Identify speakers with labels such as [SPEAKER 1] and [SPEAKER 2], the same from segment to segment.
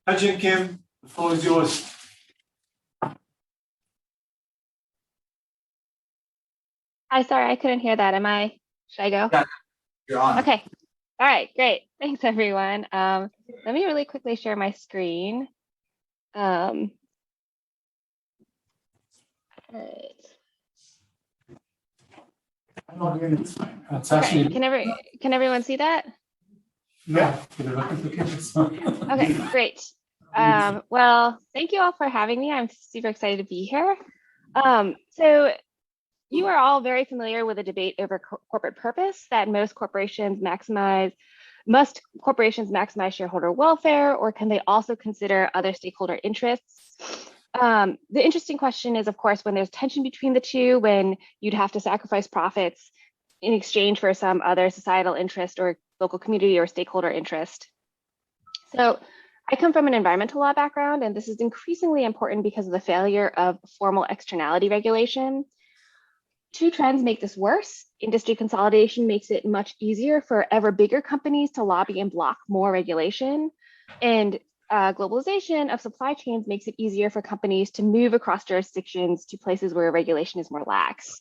[SPEAKER 1] Hajin Kim, the floor is yours.
[SPEAKER 2] Hi, sorry, I couldn't hear that. Should I go?
[SPEAKER 1] Yeah, you're on.
[SPEAKER 2] Okay. All right, great. Thanks, everyone. Let me really quickly share my screen. All right.
[SPEAKER 1] It's actually,
[SPEAKER 2] Okay. Can everyone see that?
[SPEAKER 1] yeah.
[SPEAKER 2] Okay, great. Well, thank you all for having me. I'm super excited to be here. So you are all very familiar with the debate over corporate purpose that most corporations maximize. Must corporations maximize shareholder welfare, or can they also consider other stakeholder interests? The interesting question is, of course, when there's tension between the two, when you'd have to sacrifice profits in exchange for some other societal interest or local community or stakeholder interest. So I come from an environmental law background, and this is increasingly important because of the failure of formal externality regulation. Two trends make this worse. Industry consolidation makes it much easier for ever bigger companies to lobby and block more regulation. And globalization of supply chains makes it easier for companies to move across jurisdictions to places where regulation is more lax.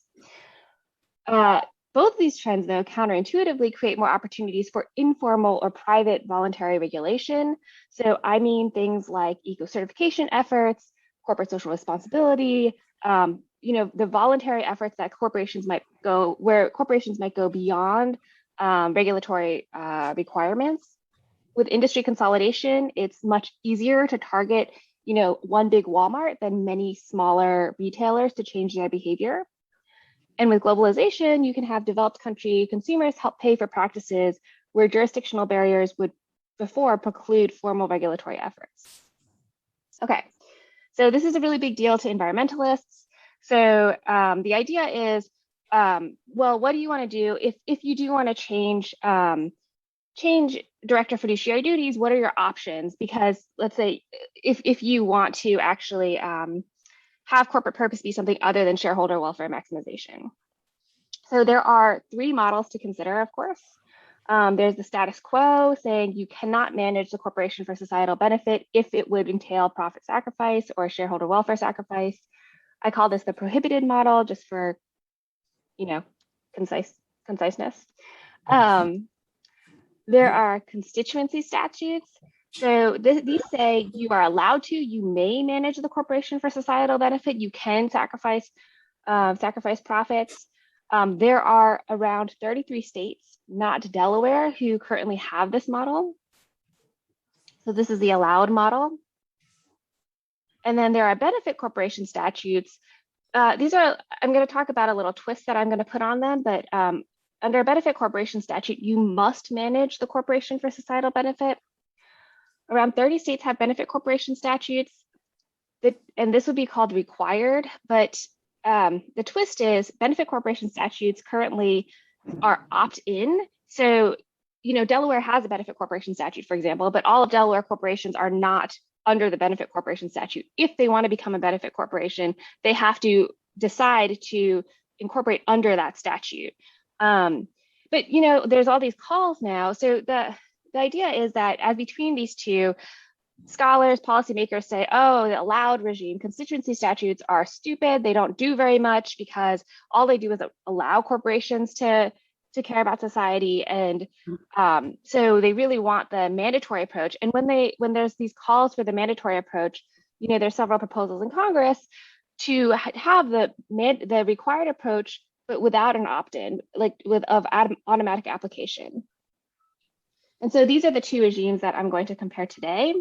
[SPEAKER 2] Both of these trends, though, counterintuitively create more opportunities for informal or private voluntary regulation. So I mean things like eco-certification efforts, corporate social responsibility, the voluntary efforts that corporations might go beyond regulatory requirements. With industry consolidation, it's much easier to target, one big Walmart than many smaller retailers to change their behavior. And with globalization, you can have developed country consumers help pay for practices where jurisdictional barriers would before preclude formal regulatory efforts. Okay, so this is a really big deal to environmentalists. So the idea is, well, what do you want to do if you do want to change director fiduciary duties? What are your options? Because let's say if you want to actually have corporate purpose be something other than shareholder welfare maximization. So there are three models to consider, of course. There's the status quo, saying you cannot manage the corporation for societal benefit if it would entail profit sacrifice or shareholder welfare sacrifice. I call this the prohibited model, just for, conciseness. There are constituency statutes. So these say you are allowed to, you may manage the corporation for societal benefit. You can sacrifice profits. There are around 33 states, not Delaware, who currently have this model. So this is the allowed model. And then there are benefit corporation statutes. I'm going to talk about a little twist that I'm going to put on them, but under a benefit corporation statute, you must manage the corporation for societal benefit. Around 30 states have benefit corporation statutes, and this would be called required, but the twist is benefit corporation statutes currently are opt-in. So, Delaware has a benefit corporation statute, for example, but all of Delaware corporations are not under the benefit corporation statute. If they want to become a benefit corporation, they have to decide to incorporate under that statute. But, there's all these calls now. So the idea is that as between these two, scholars, policymakers say, oh, the allowed regime constituency statutes are stupid. They don't do very much because all they do is allow corporations to care about society. And so they really want the mandatory approach. And when there's these calls for the mandatory approach, there's several proposals in Congress to have the required approach, but without an opt-in, of automatic application. And so these are the two regimes that I'm going to compare today.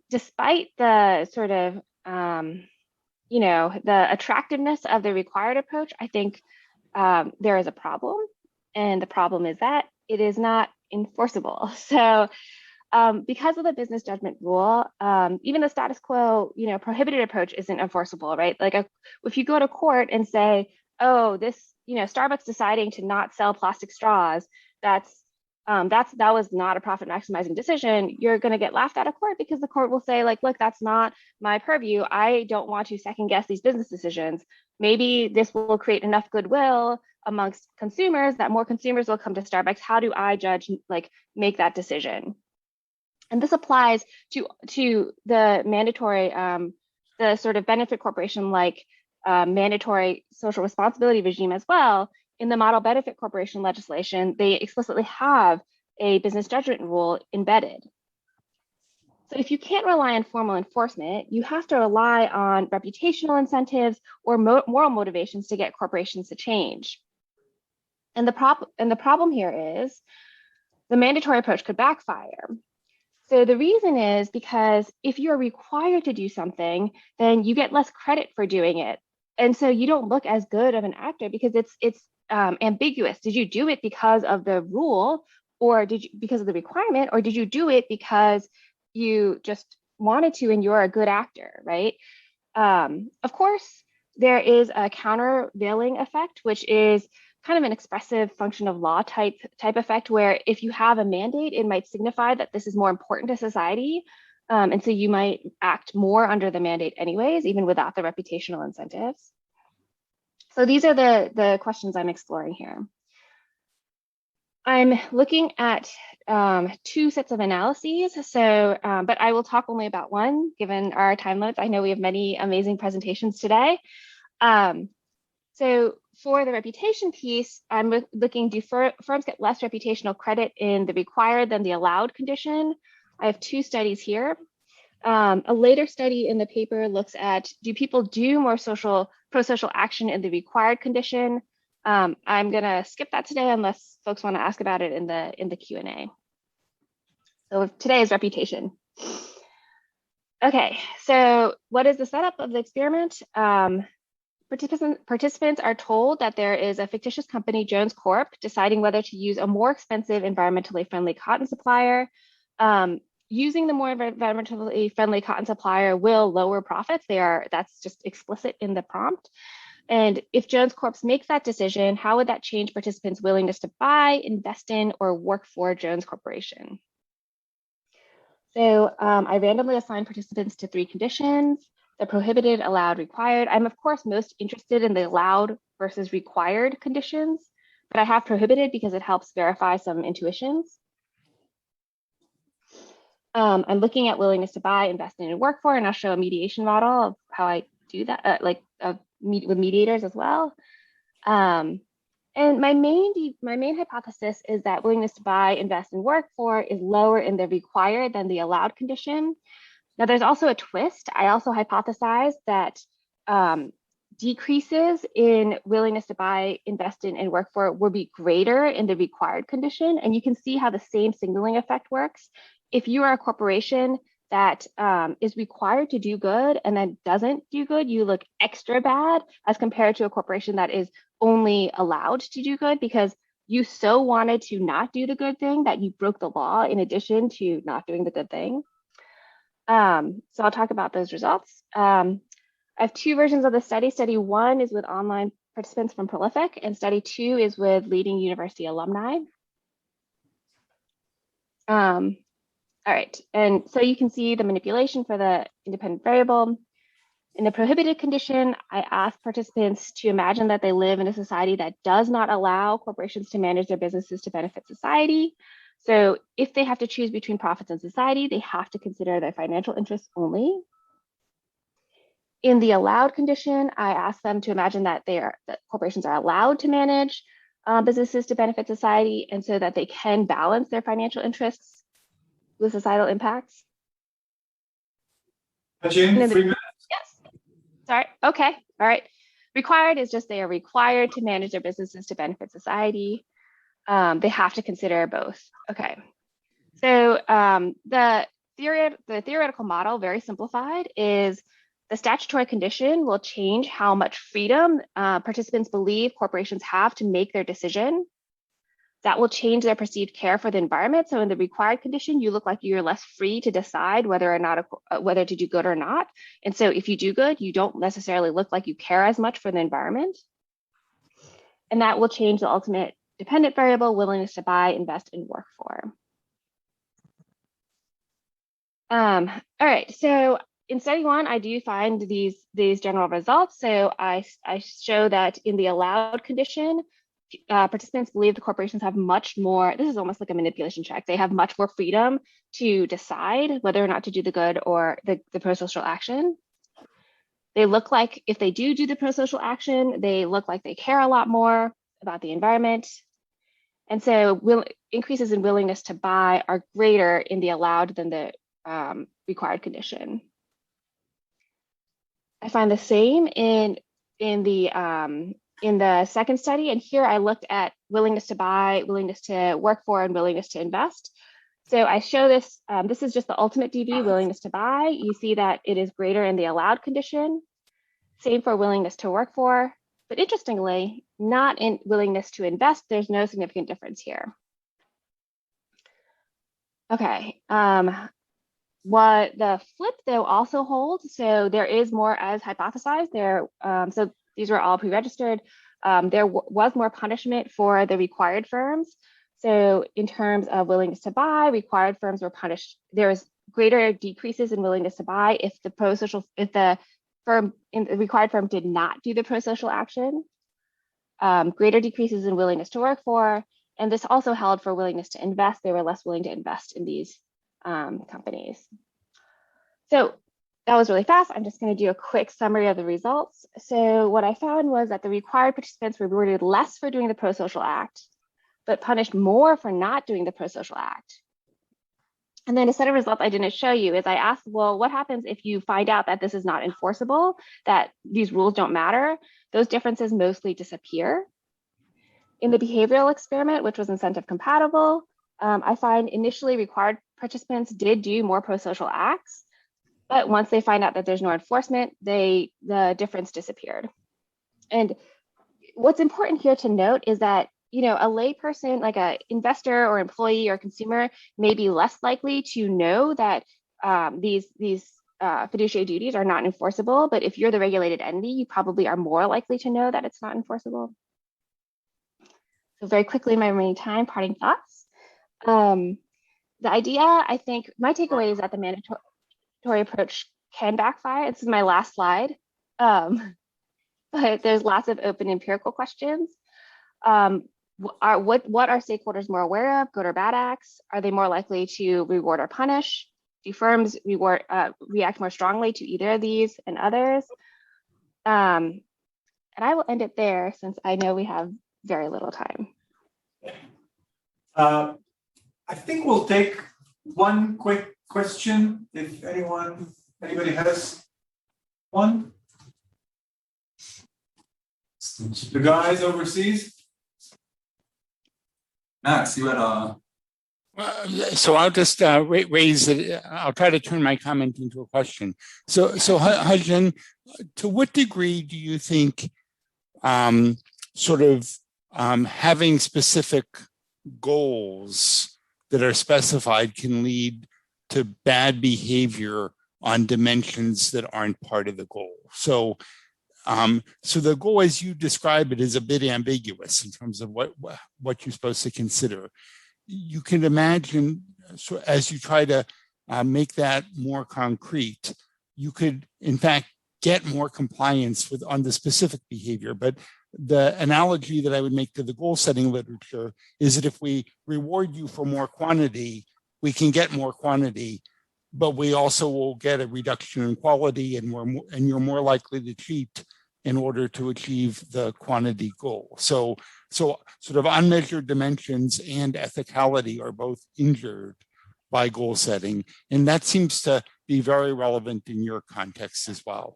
[SPEAKER 2] Despite the sort of, the attractiveness of the required approach, I think there is a problem. And the problem is that it is not enforceable. So because of the business judgment rule, even the status quo, prohibited approach isn't enforceable, right? If you go to court and say, oh, this, Starbucks deciding to not sell plastic straws, that was not a profit maximizing decision, you're going to get laughed out of court because the court will say, look, that's not my purview. I don't want to second guess these business decisions. Maybe this will create enough goodwill amongst consumers that more consumers will come to Starbucks. How do I judge, make that decision? And this applies to the mandatory, the sort of benefit corporation like mandatory social responsibility regime as well. In the model benefit corporation legislation, they explicitly have a business judgment rule embedded. So if you can't rely on formal enforcement, you have to rely on reputational incentives or moral motivations to get corporations to change. And the problem here is the mandatory approach could backfire. So the reason is because if you're required to do something, then you get less credit for doing it. And so you don't look as good of an actor because it's ambiguous. Did you do it because of the rule, or because of the requirement, or did you do it because you just wanted to and you're a good actor, right? Of course, there is a countervailing effect, which is kind of an expressive function of law type effect, where if you have a mandate, it might signify that this is more important to society. And so you might act more under the mandate anyways, even without the reputational incentives. So these are the questions I'm exploring here. I'm looking at two sets of analyses. So, but I will talk only about one, given our time limits. I know we have many amazing presentations today. So for the reputation piece, I'm looking, do firms get less reputational credit in the required than the allowed condition? I have two studies here. A later study in the paper looks at, do people do more pro-social action in the required condition? I'm gonna skip that today unless folks wanna ask about it in the Q&A. So today is reputation. Okay, so what is the setup of the experiment? Participants are told that there is a fictitious company, Jones Corp, deciding whether to use a more expensive, environmentally friendly cotton supplier. Using the more environmentally friendly cotton supplier will lower profits. That's just explicit in the prompt. And if Jones Corp makes that decision, how would that change participants' willingness to buy, invest in, or work for Jones Corporation? So I randomly assigned participants to 3 conditions: the prohibited, allowed, required. I'm of course most interested in the allowed versus required conditions, but I have prohibited because it helps verify some intuitions. I'm looking at willingness to buy, invest in, and work for, and I'll show a mediation model of how I do that, with mediators as well. And my main hypothesis is that willingness to buy, invest, and work for is lower in the required than the allowed condition. Now, there's also a twist. I also hypothesize that decreases in willingness to buy, invest in, and work for will be greater in the required condition. And you can see how the same signaling effect works. If you are a corporation that is required to do good and then doesn't do good, you look extra bad as compared to a corporation that is only allowed to do good because you so wanted to not do the good thing that you broke the law in addition to not doing the good thing. So I'll talk about those results. I have 2 versions of the study. Study 1 is with online participants from Prolific, and study 2 is with leading university alumni. All right, and so you can see the manipulation for the independent variable. In the prohibited condition, I asked participants to imagine that they live in a society that does not allow corporations to manage their businesses to benefit society. So if they have to choose between profits and society, they have to consider their financial interests only. In the allowed condition, I asked them to imagine that corporations are allowed to manage businesses to benefit society, and so that they can balance their financial interests with societal impacts.
[SPEAKER 1] Hajin, 3 minutes.
[SPEAKER 2] Yes. Sorry. Okay. All right. Required is just they are required to manage their businesses to benefit society. They have to consider both. Okay. So the theoretical model, very simplified, is the statutory condition will change how much freedom participants believe corporations have to make their decision. That will change their perceived care for the environment. So in the required condition, you look like you're less free to decide whether or not whether to do good or not. And so if you do good, you don't necessarily look like you care as much for the environment. And that will change the ultimate dependent variable, willingness to buy, invest, and work for. All right, so in study 1, I do find these general results. So I show that in the allowed condition, participants believe the corporations have much more, this is almost like a manipulation check. They have much more freedom to decide whether or not to do the good or the pro-social action. They look like, if they do the pro-social action, they look like they care a lot more about the environment. And so increases in willingness to buy are greater in the allowed than the required condition. I find the same in the second study, and here I looked at willingness to buy, willingness to work for, and willingness to invest. So I show this, this is just the ultimate DV, willingness to buy. You see that it is greater in the allowed condition. Same for willingness to work for, but interestingly, not in willingness to invest, there's no significant difference here. Okay, what the flip though also holds, so there is more as hypothesized there. So these were all pre-registered. There was more punishment for the required firms. So in terms of willingness to buy, required firms were punished. There was greater decreases in willingness to buy if the required firm did not do the pro-social action. Greater decreases in willingness to work for, and this also held for willingness to invest. They were less willing to invest in these companies. So that was really fast. I'm just going to do a quick summary of the results. So what I found was that the required participants were rewarded less for doing the pro-social act, but punished more for not doing the pro-social act. And then a set of results I didn't show you is I asked, well, what happens if you find out that this is not enforceable, that these rules don't matter? Those differences mostly disappear. In the behavioral experiment, which was incentive compatible, I find initially required participants did do more pro-social acts, but once they find out that there's no enforcement, the difference disappeared. And what's important here to note is that, you know, a lay person, like an investor or employee or consumer, may be less likely to know that these fiduciary duties are not enforceable. But if you're the regulated entity, you probably are more likely to know that it's not enforceable. So very quickly, my remaining time, parting thoughts. The idea, I think, my takeaway is that the mandatory approach can backfire. This is my last slide. But there's lots of open empirical questions. What are stakeholders more aware of, good or bad acts? Are they more likely to reward or punish? Do firms react more strongly to either of these and others? And I will end it there since I know we have very little time.
[SPEAKER 1] I think we'll take one quick question if anybody has one. The guys overseas. Max, you had
[SPEAKER 3] so I'll just raise it. I'll try to turn my comment into a question. So Hajin, to what degree do you think having specific goals that are specified can lead to bad behavior on dimensions that aren't part of the goal? So the goal, as you describe it, is a bit ambiguous in terms of what you're supposed to consider. You can imagine, so as you try to make that more concrete, you could, in fact, get more compliance on the specific behavior. But the analogy that I would make to the goal setting literature is that if we reward you for more quantity, we can get more quantity, but we also will get a reduction in quality, and you're more likely to cheat in order to achieve the quantity goal. So sort of unmeasured dimensions and ethicality are both injured by goal setting. And that seems to be very relevant in your context as well.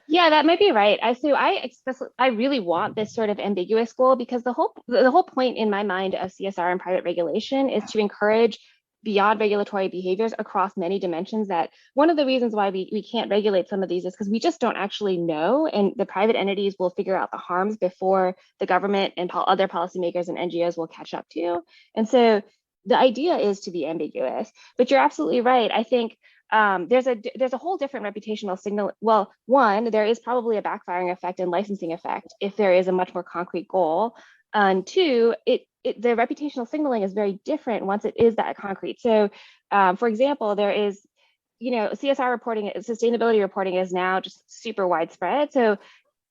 [SPEAKER 2] Yeah, that might be right. I really want this sort of ambiguous goal, because the whole point in my mind of CSR and private regulation is to encourage beyond regulatory behaviors across many dimensions. That one of the reasons why we can't regulate some of these is because we just don't actually know, and the private entities will figure out the harms before the government and other policymakers and NGOs will catch up to. And so the idea is to be ambiguous, but you're absolutely right. I think there's a whole different reputational signal. Well, one, there is probably a backfiring effect and licensing effect if there is a much more concrete goal. And two, the reputational signaling is very different once it is that concrete. So, for example, there is, CSR reporting, sustainability reporting is now just super widespread. So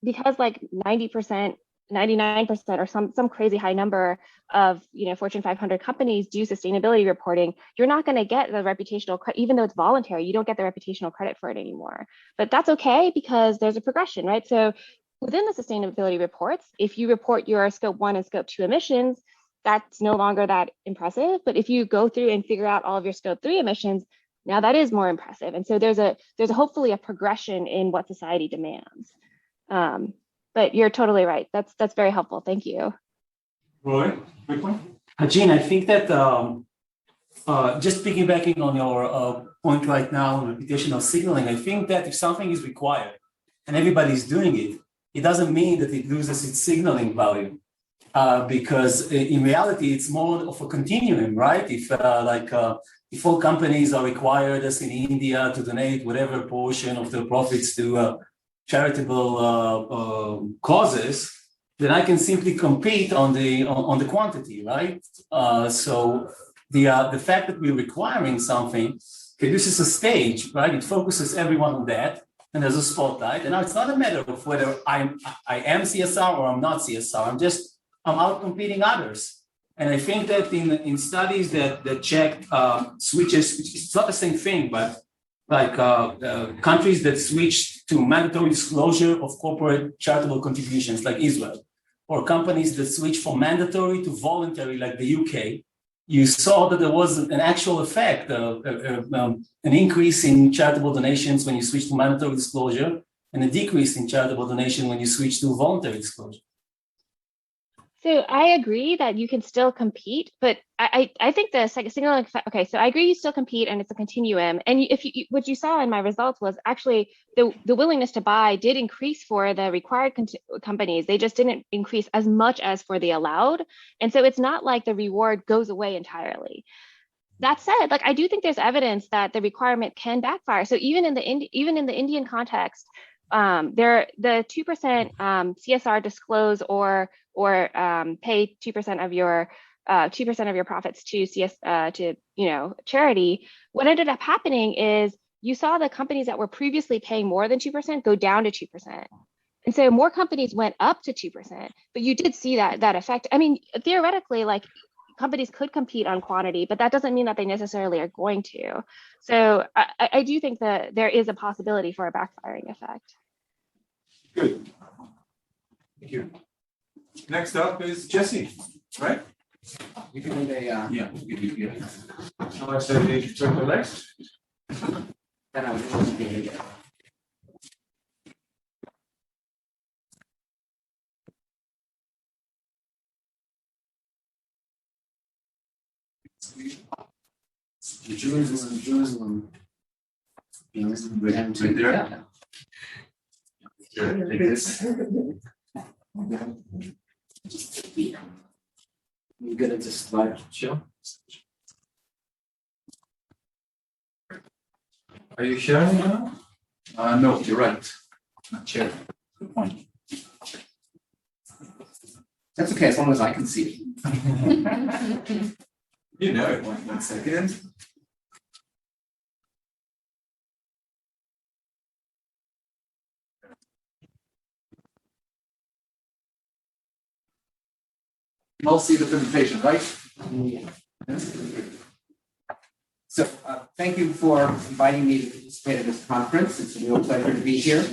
[SPEAKER 2] because like 90% 99% or some crazy high number of Fortune 500 companies do sustainability reporting, you're not going to get the reputational credit, even though it's voluntary. You don't get the reputational credit for it anymore. But that's okay because there's a progression, right? So within the sustainability reports, if you report your scope 1 and scope 2 emissions, that's no longer that impressive. But if you go through and figure out all of your scope 3 emissions, now that is more impressive. And so there's hopefully a progression in what society demands. But you're totally right. That's very helpful. Thank you.
[SPEAKER 1] Roy, quick one.
[SPEAKER 4] Hajin, I think that just piggybacking on your point right now on reputational signaling, I think that if something is required and everybody's doing it, it doesn't mean that it loses its signaling value. Because in reality, it's more of a continuum, right? If all companies are required, as in India, to donate whatever portion of their profits to charitable causes, then I can simply compete on the quantity, right? So the fact that we're requiring something, okay, this is a stage, right? It focuses everyone on that, and there's a spotlight. And now it's not a matter of whether I am CSR or I'm not CSR. I'm out competing others. And I think that in studies that checked switches, it's not the same thing, but countries that switched to mandatory disclosure of corporate charitable contributions like Israel, or companies that switched from mandatory to voluntary like the UK, you saw that there was an actual effect, an increase in charitable donations when you switch to mandatory disclosure, and a decrease in charitable donation when you switch to voluntary disclosure.
[SPEAKER 2] So I agree that you can still compete, but I think the signaling, okay, so I agree you still compete and it's a continuum. And what you saw in my results was actually the willingness to buy did increase for the required companies. They just didn't increase as much as for the allowed. And so it's not like the reward goes away entirely. That said, I do think there's evidence that the requirement can backfire. So even in the Indian context, the 2% CSR disclose or pay 2% of your 2% of your profits to charity. What ended up happening is you saw the companies that were previously paying more than 2% go down to 2%. And so more companies went up to 2%, but you did see that effect. I mean, theoretically, companies could compete on quantity, but that doesn't mean that they necessarily are going to. So I do think that there is a possibility for a backfiring effect.
[SPEAKER 1] Good. Thank you. Next up is Jesse, right?
[SPEAKER 5] You can do a,
[SPEAKER 1] Yeah. Shall I say the circle next?
[SPEAKER 5] then I'm going to be Jerusalem.
[SPEAKER 1] Right there.
[SPEAKER 5] Take this. You get into slide show.
[SPEAKER 1] Are you sharing now? No, you're right. Not sharing. Good point.
[SPEAKER 5] That's okay, as long as I can see it.
[SPEAKER 1] You know it. 1 second. I'll see the presentation, right?
[SPEAKER 5] So thank you for inviting me to participate in this conference. It's a real pleasure to be here.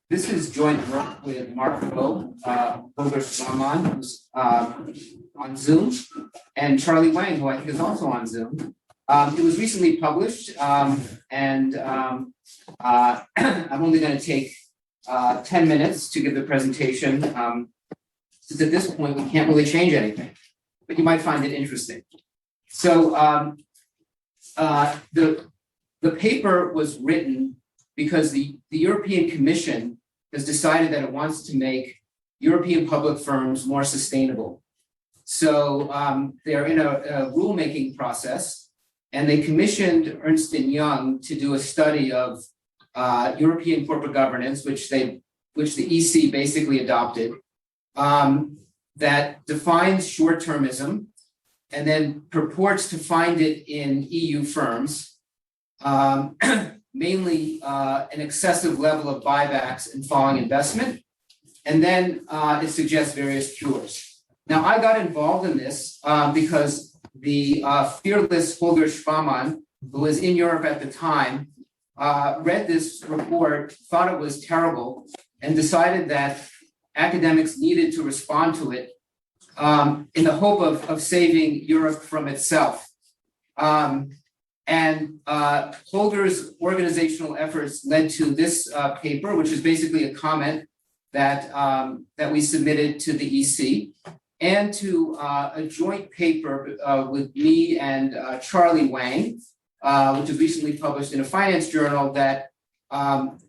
[SPEAKER 5] This is joint work with Mark Holger, Spamann, who's on Zoom, and Charlie Wang, who I think is also on Zoom. It was recently published, and I'm only going to take 10 minutes to give the presentation. Since at this point, we can't really change anything, but you might find it interesting. So the paper was written because the European Commission has decided that it wants to make European public firms more sustainable. So they're in a rulemaking process, and they commissioned Ernst & Young to do a study of European corporate governance, which the EC basically adopted, that defines short-termism and then purports to find it in EU firms, mainly an excessive level of buybacks and falling investment, and then it suggests various cures. Now, I got involved in this because the fearless Holger Spamann, who was in Europe at the time, read this report, thought it was terrible, and decided that academics needed to respond to it in the hope of saving Europe from itself. Holger's organizational efforts led to this paper, which is basically a comment that we submitted to the EC, and to a joint paper with me and Charlie Wang, which was recently published in a finance journal that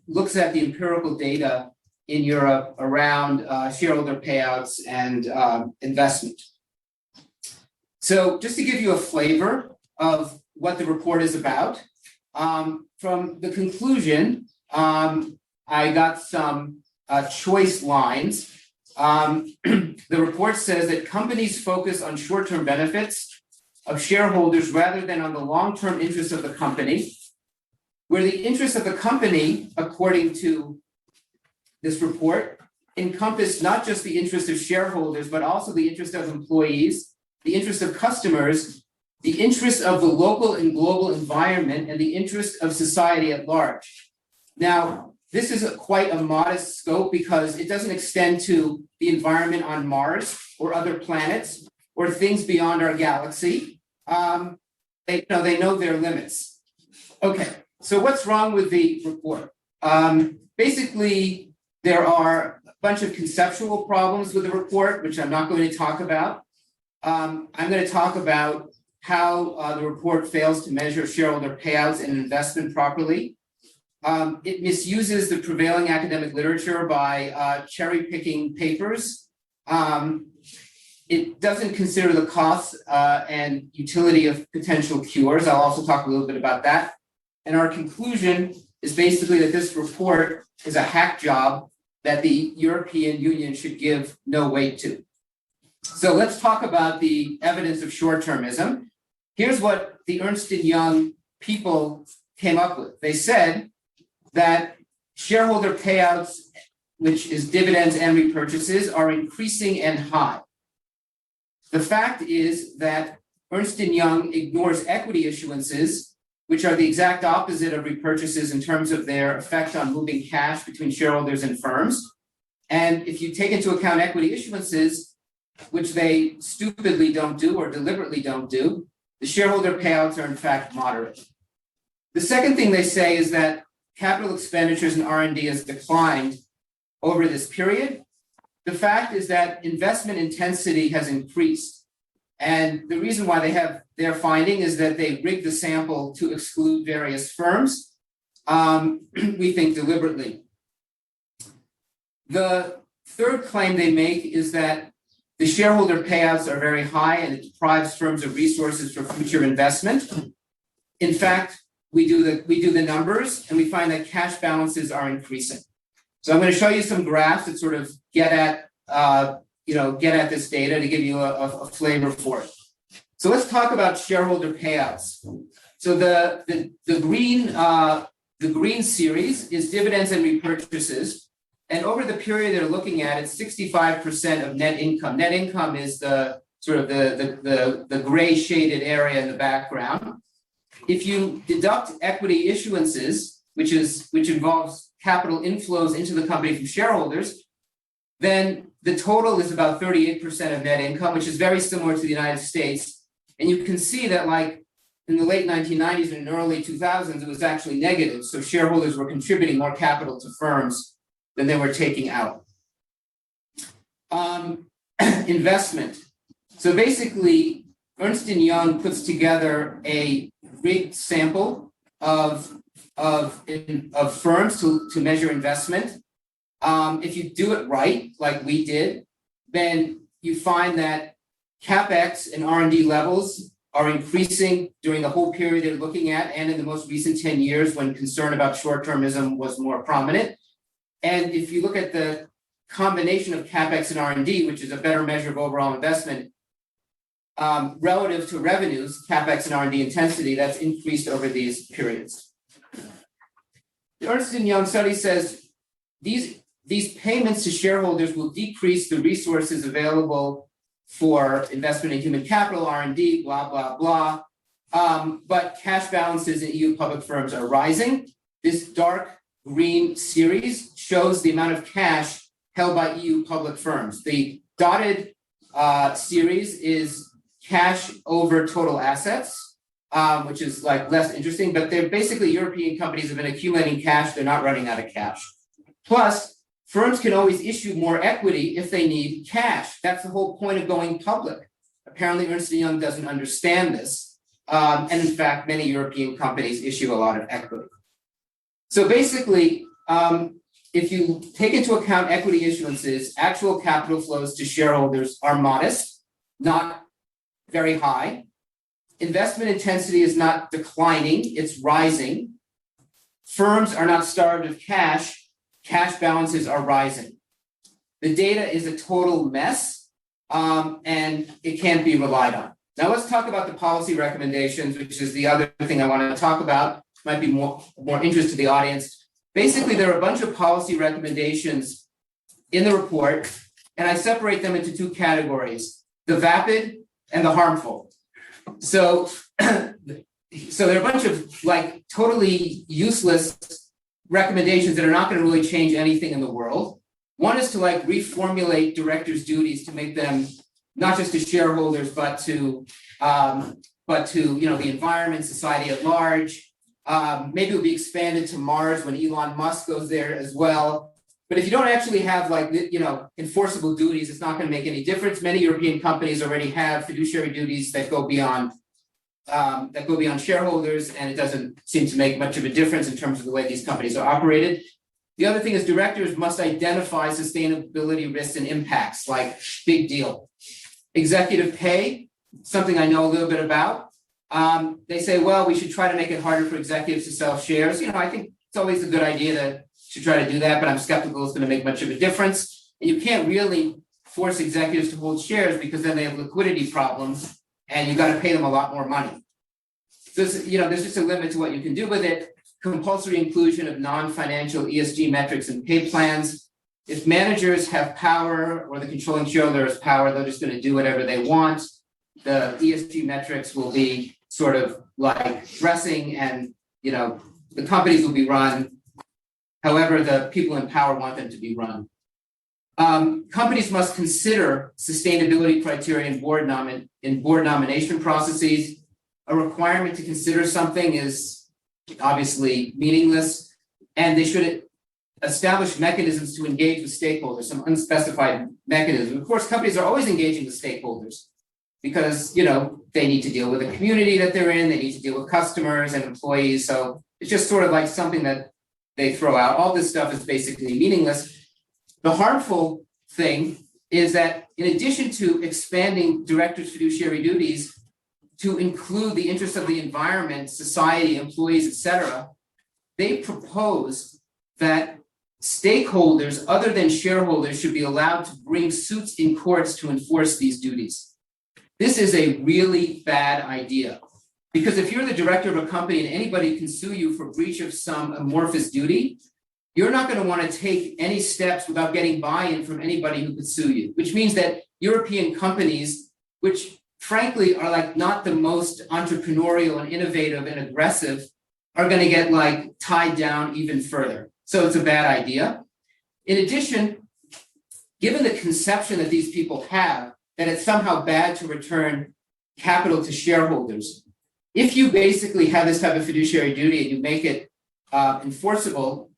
[SPEAKER 5] looks at the empirical data in Europe around shareholder payouts and investment. So just to give you a flavor of what the report is about, from the conclusion, I got some choice lines. The report says that companies focus on short-term benefits of shareholders rather than on the long-term interests of the company, where the interests of the company, according to this report, encompass not just the interest of shareholders, but also the interest of employees, the interest of customers, the interest of the local and global environment, and the interest of society at large. Now, this is quite a modest scope because it doesn't extend to the environment on Mars or other planets or things beyond our galaxy. They know their limits. Okay, so what's wrong with the report? Basically, there are a bunch of conceptual problems with the report, which I'm not going to talk about. I'm going to talk about how the report fails to measure shareholder payouts and investment properly. It misuses the prevailing academic literature by cherry picking papers. It doesn't consider the costs and utility of potential cures. I'll also talk a little bit about that. And our conclusion is basically that this report is a hack job that the European Union should give no weight to. So let's talk about the evidence of short-termism. Here's what the Ernst & Young people came up with. They said that shareholder payouts, which is dividends and repurchases, are increasing and high. The fact is that Ernst & Young ignores equity issuances, which are the exact opposite of repurchases in terms of their effect on moving cash between shareholders and firms. And if you take into account equity issuances, which they stupidly don't do or deliberately don't do, the shareholder payouts are in fact moderate. The second thing they say is that capital expenditures in R&D has declined over this period. The fact is that investment intensity has increased. And the reason why they have their finding is that they rigged the sample to exclude various firms, we think deliberately. The third claim they make is that the shareholder payouts are very high and it deprives firms of resources for future investment. In fact, we do the numbers and we find that cash balances are increasing. So I'm going to show you some graphs that sort of get at this data to give you a flavor for it. So let's talk about shareholder payouts. So the green series is dividends and repurchases. And over the period they're looking at, it's 65% of net income. Net income is the sort of the gray shaded area in the background. If you deduct equity issuances, which involves capital inflows into the company from shareholders, then the total is about 38% of net income, which is very similar to the United States. And you can see that like in the late 1990s and early 2000s, it was actually negative. So shareholders were contributing more capital to firms than they were taking out. Investment. So basically, Ernst & Young puts together a rigged sample of firms to measure investment. If you do it right, like we did, then you find that CapEx and R&D levels are increasing during the whole period they're looking at and in the most recent 10 years when concern about short-termism was more prominent. And if you look at the combination of CapEx and R&D, which is a better measure of overall investment, relative to revenues, CapEx and R&D intensity, that's increased over these periods. The Ernst & Young study says these these payments to shareholders will decrease the resources available for investment in human capital, R&D, blah, blah, blah. But cash balances in EU public firms are rising. This dark green series shows the amount of cash held by EU public firms. The dotted series is cash over total assets, which is like less interesting, but they're basically European companies have been accumulating cash, they're not running out of cash. Plus, firms can always issue more equity if they need cash. That's the whole point of going public. Apparently, Ernst & Young doesn't understand this. And in fact, many European companies issue a lot of equity. So basically, if you take into account equity issuances, actual capital flows to shareholders are modest, not very high. Investment intensity is not declining, it's rising. Firms are not starved of cash. Cash balances are rising. The data is a total mess, and it can't be relied on. Now let's talk about the policy recommendations, which is the other thing I want to talk about. Might be more interest to the audience. Basically, there are a bunch of policy recommendations in the report, and I separate them into two categories, the vapid and the harmful. So there are a bunch of like totally useless recommendations that are not going to really change anything in the world. One is to like reformulate directors' duties to make them not just to shareholders, but to the environment, society at large. Maybe it'll be expanded to Mars when Elon Musk goes there as well. But if you don't actually have enforceable duties, it's not going to make any difference. Many European companies already have fiduciary duties that go beyond shareholders, and it doesn't seem to make much of a difference in terms of the way these companies are operated. The other thing is directors must identify sustainability risks and impacts, like big deal. Executive pay, something I know a little bit about. They say, well, we should try to make it harder for executives to sell shares. I think it's always a good idea to try to do that, but I'm skeptical it's going to make much of a difference. And you can't really force executives to hold shares because then they have liquidity problems and you got to pay them a lot more money. So, there's just a limit to what you can do with it. Compulsory inclusion of non-financial ESG metrics and pay plans. If managers have power or the controlling shareholder has power, they're just going to do whatever they want. The ESG metrics will be sort of like dressing, and the companies will be run however the people in power want them to be run. Companies must consider sustainability criteria in board nomination processes. A requirement to consider something is obviously meaningless, and they should establish mechanisms to engage with stakeholders, some unspecified mechanism. Of course, companies are always engaging with stakeholders because, they need to deal with the community that they're in, they need to deal with customers and employees. So it's just sort of like something that they throw out. All this stuff is basically meaningless. The harmful thing is that in addition to expanding directors' fiduciary duties to include the interests of the environment, society, employees, etc., they propose that stakeholders other than shareholders should be allowed to bring suits in courts to enforce these duties. This is a really bad idea, because if you're the director of a company and anybody can sue you for breach of some amorphous duty, you're not going to want to take any steps without getting buy-in from anybody who could sue you, which means that European companies, which frankly are like not the most entrepreneurial and innovative and aggressive, are going to get like tied down even further. So it's a bad idea. In addition, given the conception that these people have that it's somehow bad to return capital to shareholders, if you basically have this type of fiduciary duty and you make it enforceable,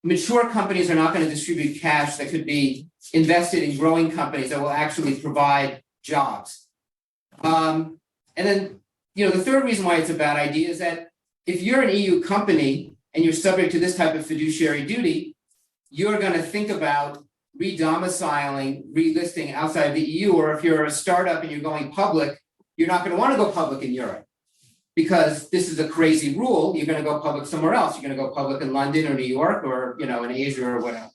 [SPEAKER 5] mature companies are not going to distribute cash that could be invested in growing companies that will actually provide jobs. And then, the third reason why it's a bad idea is that if you're an EU company and you're subject to this type of fiduciary duty, you're going to think about re-domiciling, relisting outside of the EU, or if you're a startup and you're going public, you're not going to want to go public in Europe because this is a crazy rule. You're going to go public somewhere else. You're going to go public in London or New York or, in Asia or whatever.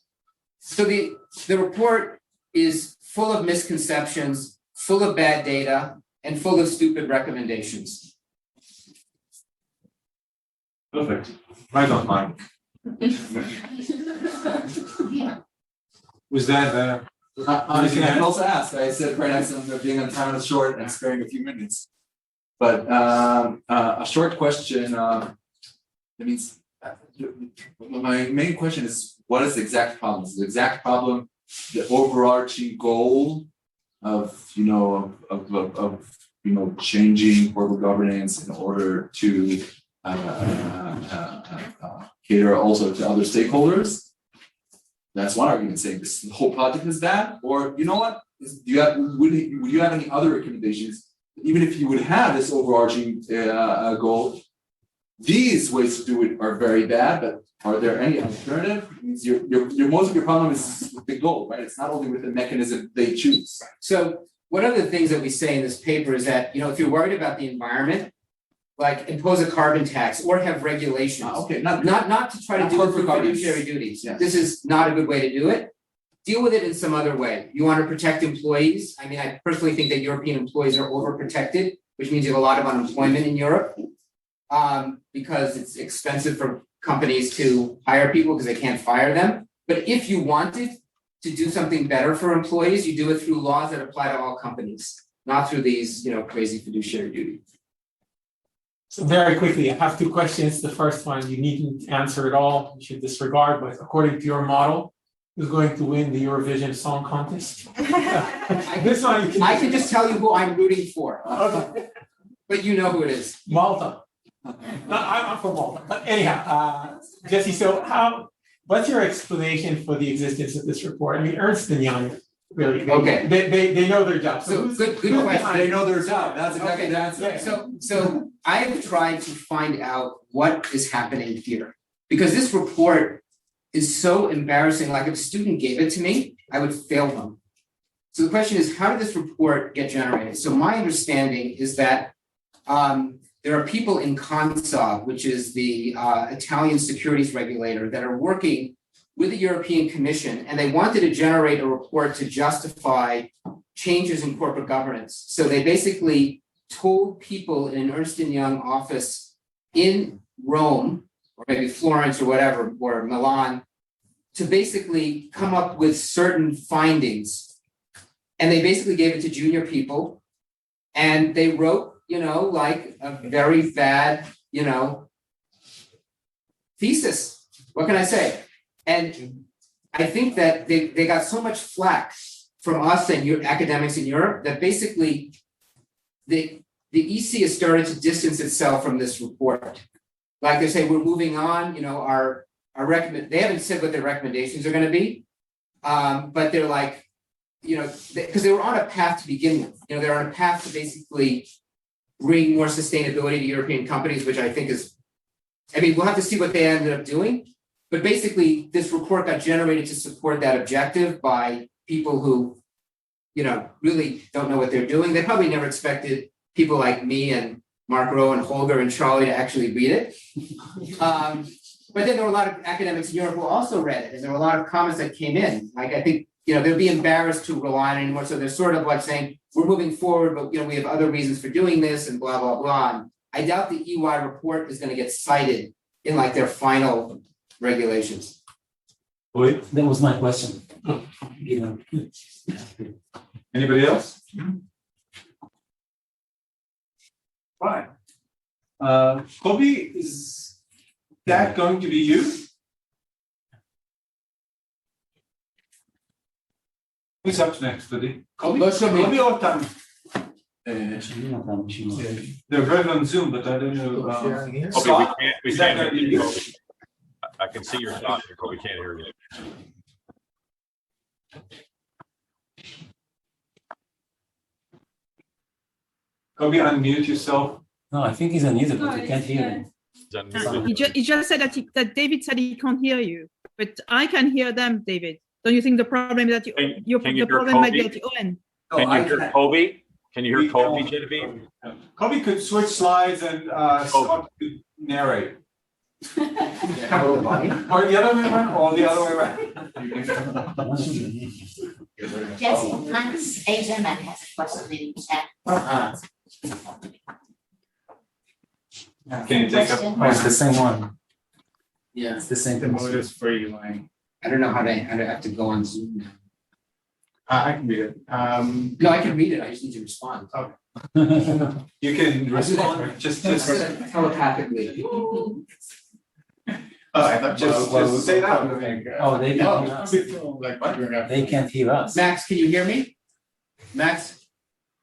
[SPEAKER 5] So the report is full of misconceptions, full of bad data, and full of stupid recommendations.
[SPEAKER 1] Perfect. Right on, Mike.
[SPEAKER 6] Was that,
[SPEAKER 1] Honestly, I can also ask. I said right next to them being on time and short and sparing a few minutes. But a short question. That means my main question is: what is the exact problem? Is the exact problem the overarching goal of changing corporate governance in order to cater also to other stakeholders? That's one argument, saying this whole project is bad. Or you know what? Would you have any other recommendations? Even if you would have this overarching goal, these ways to do it are very bad. But are there any alternative? Your most of your problem is with the goal, right? It's not only with the mechanism they choose.
[SPEAKER 5] So one of the things that we say in this paper is that, if you're worried about the environment, like impose a carbon tax or have regulations. Not to try to do it for fiduciary duties.
[SPEAKER 1] Yes.
[SPEAKER 5] This is not a good way to do it. Deal with it in some other way. You want to protect employees. I mean, I personally think that European employees are overprotected, which means you have a lot of unemployment in Europe, because it's expensive for companies to hire people because they can't fire them. But if you wanted to do something better for employees, you do it through laws that apply to all companies, not through these, crazy fiduciary duties.
[SPEAKER 6] so very quickly, I have two questions. The first one, you needn't answer at all, you should disregard, but according to your model, who's going to win the Eurovision Song Contest? This one you can.
[SPEAKER 5] I can just tell you who I'm rooting for,
[SPEAKER 6] Okay.
[SPEAKER 5] but you know who it is.
[SPEAKER 6] Malta. No, I'm from Malta, but anyhow, Jesse, so what's your explanation for the existence of this report? I mean, Ernst & Young, really,
[SPEAKER 5] Okay.
[SPEAKER 6] they know their job.
[SPEAKER 5] So
[SPEAKER 6] who's-
[SPEAKER 5] good
[SPEAKER 6] who's
[SPEAKER 5] question.
[SPEAKER 6] behind
[SPEAKER 1] They
[SPEAKER 6] it?
[SPEAKER 1] know their job. That's exactly the answer.
[SPEAKER 6] Yeah.
[SPEAKER 5] So I've tried to find out what is happening here, because this report is so embarrassing. Like if a student gave it to me, I would fail them. So the question is, how did this report get generated? So my understanding is that there are people in CONSOB, which is the Italian securities regulator, that are working with the European Commission, and they wanted to generate a report to justify changes in corporate governance. So they basically told people in an Ernst & Young office in Rome, or maybe Florence or whatever, or Milan, to basically come up with certain findings. And they basically gave it to junior people, and they wrote, like a very bad, thesis. What can I say? And I think that they got so much flack from us and your academics in Europe that basically the EC has started to distance itself from this report. Like they say, we're moving on, our they haven't said what their recommendations are going to be, but they're like, because they were on a path to begin with. They're on a path to basically bring more sustainability to European companies, which I think is, we'll have to see what they ended up doing. But basically, this report got generated to support that objective by people who, really don't know what they're doing. They probably never expected people like me and Mark Rowe and Holger and Charlie to actually read it. But then there were a lot of academics in Europe who also read it, and there were a lot of comments that came in. Like, I think, they'll be embarrassed to rely on it anymore. So they're sort of like saying, we're moving forward, but, we have other reasons for doing this and blah, blah, blah. And I doubt the EY report is going to get cited in like their final regulations.
[SPEAKER 6] Wait,
[SPEAKER 4] That was my question.
[SPEAKER 6] anybody else? Fine. Kobi, is that going to be you? Who's up next, buddy? Kobi or Tami? They're both on Zoom, but I don't know.
[SPEAKER 7] Okay,
[SPEAKER 6] Scott?
[SPEAKER 7] we
[SPEAKER 6] Is that
[SPEAKER 7] can't
[SPEAKER 6] gonna
[SPEAKER 7] hear
[SPEAKER 6] be
[SPEAKER 7] you.
[SPEAKER 6] you?
[SPEAKER 7] Kobe. I can see your thought here, but we can't hear you.
[SPEAKER 6] Kobi, unmute yourself.
[SPEAKER 4] No, I think he's unmuted, but we can't hear him.
[SPEAKER 7] Is that muted?
[SPEAKER 8] He just said that David said he can't hear you, but I can hear them, David. Don't you think the problem is that
[SPEAKER 7] Can you
[SPEAKER 8] the
[SPEAKER 7] hear
[SPEAKER 8] problem might be
[SPEAKER 7] Kobe?
[SPEAKER 8] at Owen?
[SPEAKER 7] Can you hear Kobe? Can you hear Kobe, Genevieve?
[SPEAKER 6] Kobi could switch slides and Scott could narrate. Or the other way around, or the other way around.
[SPEAKER 9] Jesse, Max Agerman has a question in the chat.
[SPEAKER 6] Can you take up?
[SPEAKER 4] Oh, it's the same one.
[SPEAKER 5] Yeah.
[SPEAKER 4] It's the same thing.
[SPEAKER 5] I don't know how to have to go on Zoom now.
[SPEAKER 10] I can read it.
[SPEAKER 5] No, I can read it. I just need to respond.
[SPEAKER 10] You can respond just
[SPEAKER 5] telepathically.
[SPEAKER 10] I thought just say that.
[SPEAKER 4] Oh, they can't hear us.
[SPEAKER 10] Like what?
[SPEAKER 4] They can't hear us.
[SPEAKER 5] Max, can you hear me? Max,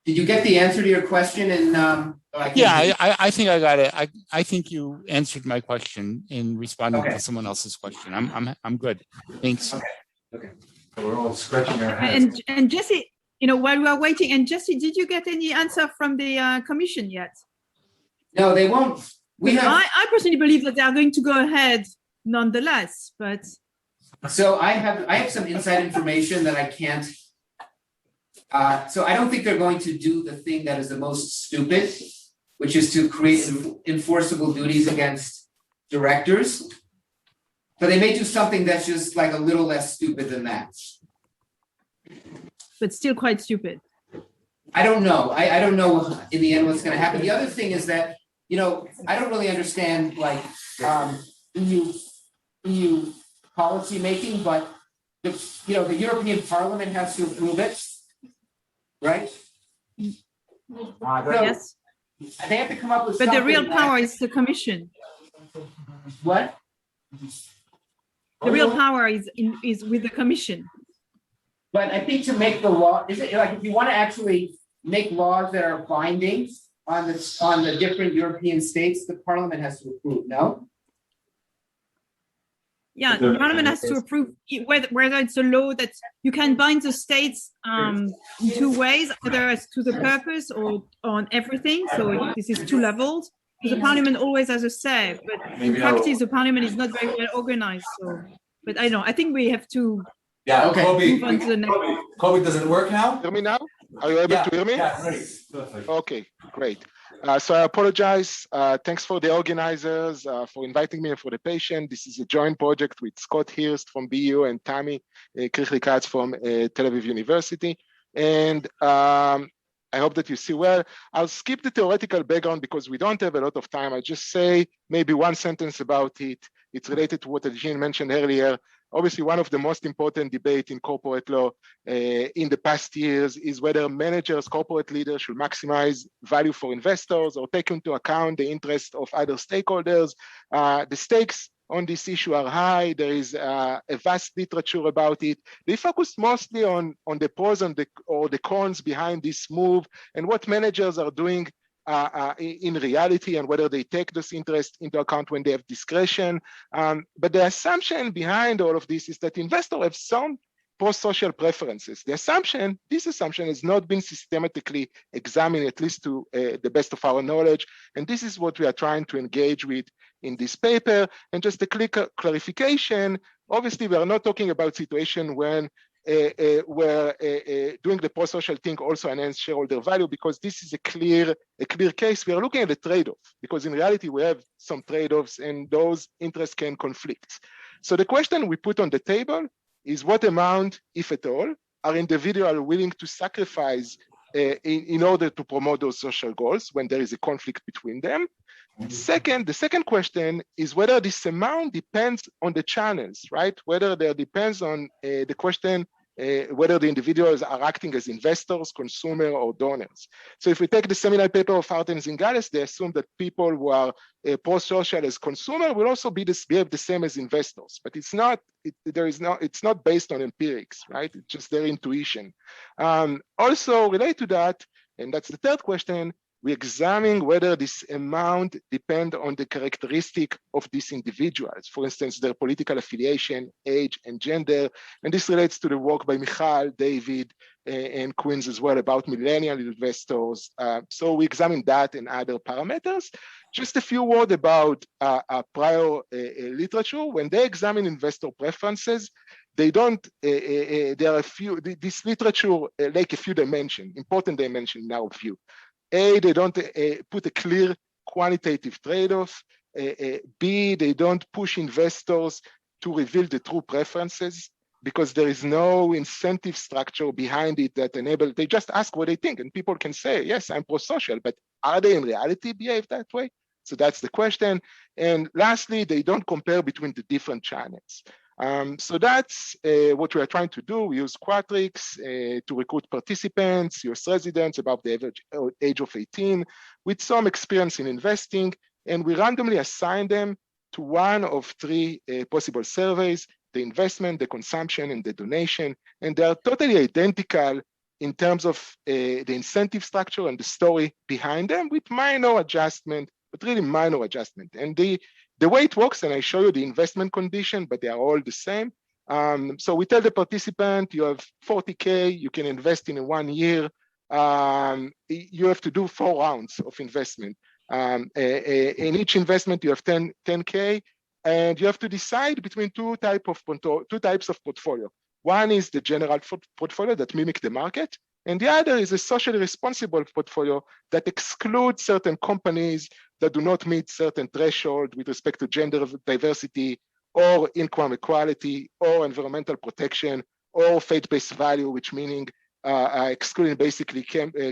[SPEAKER 5] did you get the answer to your question? And
[SPEAKER 3] Yeah, I think I got it. I think you answered my question in responding
[SPEAKER 5] Okay.
[SPEAKER 3] to someone else's question. I'm good. Thanks.
[SPEAKER 5] Okay.
[SPEAKER 10] We're all scratching our heads.
[SPEAKER 8] And Jesse, while we are waiting, and Jesse, did you get any answer from the commission yet?
[SPEAKER 5] No, they won't.
[SPEAKER 8] I personally believe that they are going to go ahead nonetheless, but.
[SPEAKER 5] So I have some inside information that I can't. So I don't think they're going to do the thing that is the most stupid, which is to create enforceable duties against directors. But they may do something that's just like a little less stupid than that.
[SPEAKER 8] But still quite stupid.
[SPEAKER 5] I don't know. I don't know in the end what's going to happen. The other thing is that, I don't really understand like EU policy making, but the European Parliament has to approve it, right?
[SPEAKER 8] Yes.
[SPEAKER 5] They have to come up with
[SPEAKER 8] But the
[SPEAKER 5] something
[SPEAKER 8] real
[SPEAKER 5] that-
[SPEAKER 8] power is the commission.
[SPEAKER 5] What?
[SPEAKER 8] The real power is with the commission.
[SPEAKER 5] But I think to make the law, is it like if you want to actually make laws that are binding on the different European states, the Parliament has to approve, no?
[SPEAKER 8] Yeah, the Parliament has to approve whether it's a law that you can bind the states in two ways, either as to the purpose or on everything. So this is two levels. The Parliament always has a say, but in practice, the Parliament is not very well organized. So, but I don't know. I think we have to.
[SPEAKER 1] Yeah, okay.
[SPEAKER 8] Move on to the next.
[SPEAKER 1] Kobi, does it work now?
[SPEAKER 11] Hear me now? Are you able to hear me?
[SPEAKER 1] Yeah, great. Perfect.
[SPEAKER 11] Okay, great. So I apologize. Thanks for the organizers for inviting me and for the patient. This is a joint project with Scott Hirst from BU and Tami Kricheli from Tel Aviv University. And I hope that you see well. I'll skip the theoretical background because we don't have a lot of time. I'll just say maybe one sentence about it. It's related to what Hajin mentioned earlier. Obviously, one of the most important debate in corporate law in the past years is whether managers, corporate leaders should maximize value for investors or take into account the interest of other stakeholders. The stakes on this issue are high. There is a vast literature about it. They focus mostly on the pros and the cons behind this move and what managers are doing in reality and whether they take this interest into account when they have discretion. But the assumption behind all of this is that investors have some pro-social preferences. This assumption has not been systematically examined, at least to the best of our knowledge. And this is what we are trying to engage with in this paper. And just a quick clarification, obviously we are not talking about situation when where doing the pro-social thing also enhance shareholder value, because this is a clear case. We are looking at the trade-off, because in reality we have some trade-offs and those interests can conflict. So the question we put on the table is what amount, if at all, are individuals willing to sacrifice in order to promote those social goals when there is a conflict between them. The second question is whether this amount depends on the channels, right? Whether there depends on the question whether the individuals are acting as investors, consumer, or donors. So if we take the seminal paper of Hart and Zingales, they assume that people who are pro-social as consumer will also behave the same as investors, but it's not. It's not based on empirics, right? It's just their intuition. Also related to that, and that's the third question, we examine whether this amount depends on the characteristic of these individuals. For instance, their political affiliation, age, and gender. And this relates to the work by Michal, David, and Quinn as well about millennial investors. So we examine that and other parameters. Just a few words about prior literature. When they examine investor preferences, they don't, there are a few, this literature like a few dimensions, important dimension in our view. A, they don't put a clear quantitative trade-off. B, they don't push investors to reveal the true preferences because there is no incentive structure behind it that enable, they just ask what they think and people can say, yes, I'm pro-social, but are they in reality behave that way? So that's the question. And lastly, they don't compare between the different channels. So that's what we are trying to do. We use Quatrix to recruit participants, US residents above the average age of 18 with some experience in investing, and we randomly assign them to one of three possible surveys: the investment, the consumption, and the donation. And they are totally identical in terms of the incentive structure and the story behind them, with minor adjustment, but really minor adjustment. And the way it works, and I show you the investment condition, but they are all the same. So we tell the participant, you have 40K, you can invest in 1 year. You have to do 4 rounds of investment. In each investment, you have 10K, and you have to decide between two types of portfolio. One is the general portfolio that mimic the market, and the other is a socially responsible portfolio that excludes certain companies that do not meet certain threshold with respect to gender diversity or income equality or environmental protection or faith-based value, which meaning excluding basically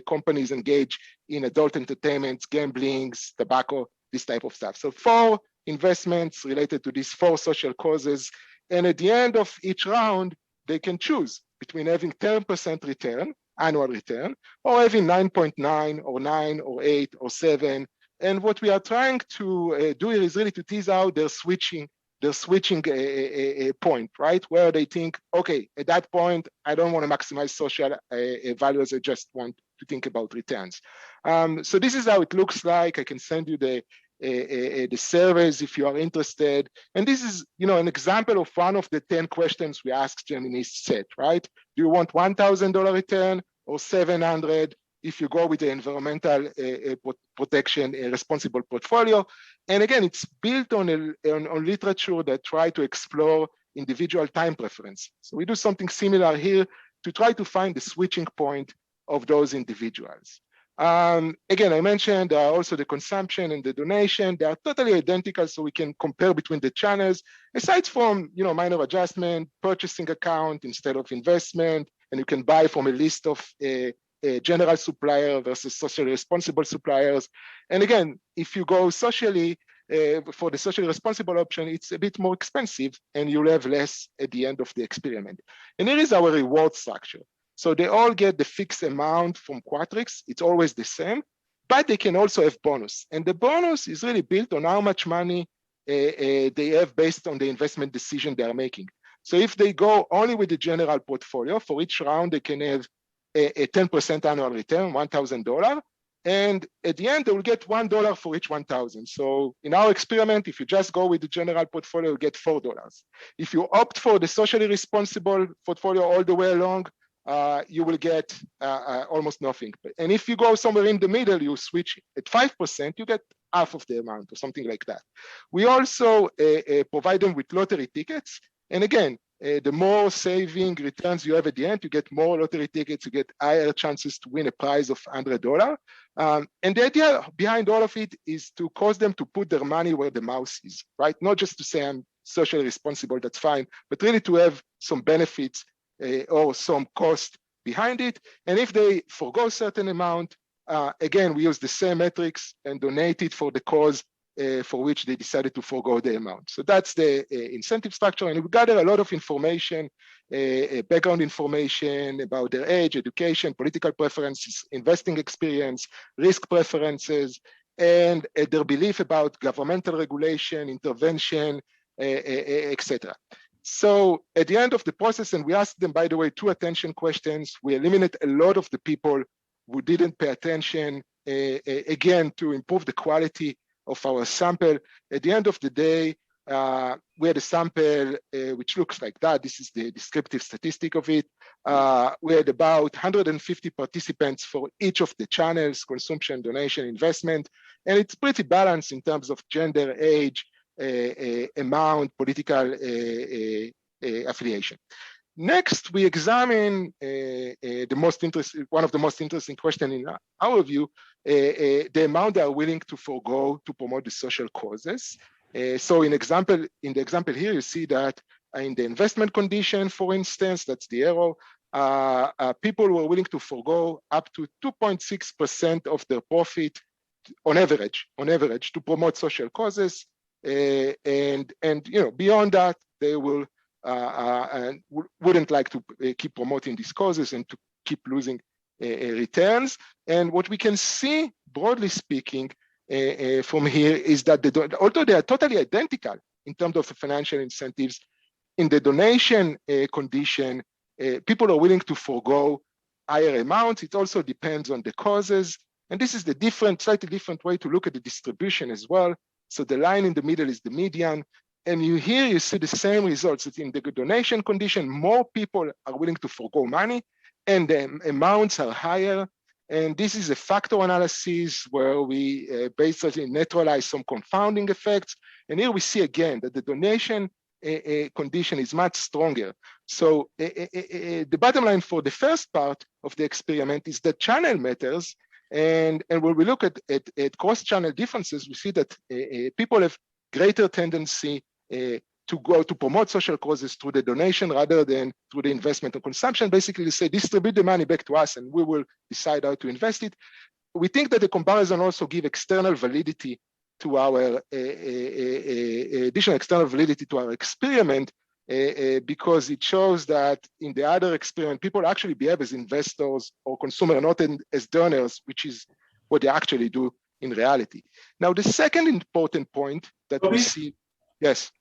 [SPEAKER 11] companies engaged in adult entertainment, gamblings, tobacco, this type of stuff. So 4 investments related to these 4 social causes. And at the end of each round, they can choose between having 10% return, annual return, or having 9.9 or 9 or 8 or 7. And what we are trying to do here is really to tease out their switching point, right? Where they think, okay, at that point, I don't want to maximize social values. I just want to think about returns. So this is how it looks like. I can send you the surveys if you are interested. And this is, an example of one of the 10 questions we asked Gemini's set, right? Do you want $1,000 return or 700 if you go with the environmental protection responsible portfolio? And again, it's built on literature that try to explore individual time preference. So we do something similar here to try to find the switching point of those individuals. Again, I mentioned also the consumption and the donation. They are totally identical, so we can compare between the channels. Aside from minor adjustment, purchasing account instead of investment, and you can buy from a list of general supplier versus socially responsible suppliers. And again, if you go socially for the socially responsible option, it's a bit more expensive, and you'll have less at the end of the experiment. And here is our reward structure. So they all get the fixed amount from Quatrix. It's always the same, but they can also have bonus. And the bonus is really built on how much money they have based on the investment decision they are making. So if they go only with the general portfolio, for each round, they can have a 10% annual return, $1,000. And at the end, they will get $1 for each 1,000. So in our experiment, if you just go with the general portfolio, you get $4. If you opt for the socially responsible portfolio all the way along, you will get almost nothing. And if you go somewhere in the middle, you switch at 5%, you get half of the amount or something like that. We also provide them with lottery tickets. And again, the more saving returns you have at the end, you get more lottery tickets, you get higher chances to win a prize of $100. And the idea behind all of it is to cause them to put their money where the mouse is, right? Not just to say I'm socially responsible, that's fine, but really to have some benefits or some cost behind it. And if they forgo a certain amount, again, we use the same metrics and donate it for the cause for which they decided to forgo the amount. So that's the incentive structure. And we gather a lot of information, background information about their age, education, political preferences, investing experience, risk preferences, and their belief about governmental regulation, intervention, etc. So at the end of the process, and we asked them, by the way, 2 attention questions, we eliminate a lot of the people who didn't pay attention, again, to improve the quality of our sample. At the end of the day, we had a sample which looks like that. This is the descriptive statistic of it. We had about 150 participants for each of the channels: consumption, donation, investment. And it's pretty balanced in terms of gender, age, amount, political affiliation. Next, we examine one of the most interesting questions in our view, the amount they are willing to forego to promote the social causes. So in the example here, you see that in the investment condition, for instance, that's the arrow, people were willing to forego up to 2.6% of their profit on average to promote social causes. And beyond that, they will and wouldn't like to keep promoting these causes and to keep losing returns. And what we can see, broadly speaking, from here is that although they are totally identical in terms of the financial incentives, in the donation condition, people are willing to forego higher amounts. It also depends on the causes. And this is the slightly different way to look at the distribution as well. So the line in the middle is the median. And here you see the same results that in the donation condition, more people are willing to forego money and the amounts are higher. And this is a factor analysis where we basically neutralize some confounding effects. And here we see again that the donation condition is much stronger. So the bottom line for the first part of the experiment is that channel matters. And when we look at cross-channel differences, we see that people have greater tendency to go to promote social causes through the donation rather than through the investment and consumption. Basically, they say, distribute the money back to us and we will decide how to invest it. We think that the comparison also gives external validity to our additional external validity to our experiment because it shows that in the other experiment, people actually behave as investors or consumers, not as donors, which is what they actually do in reality. Now, the second important point that we see, yes.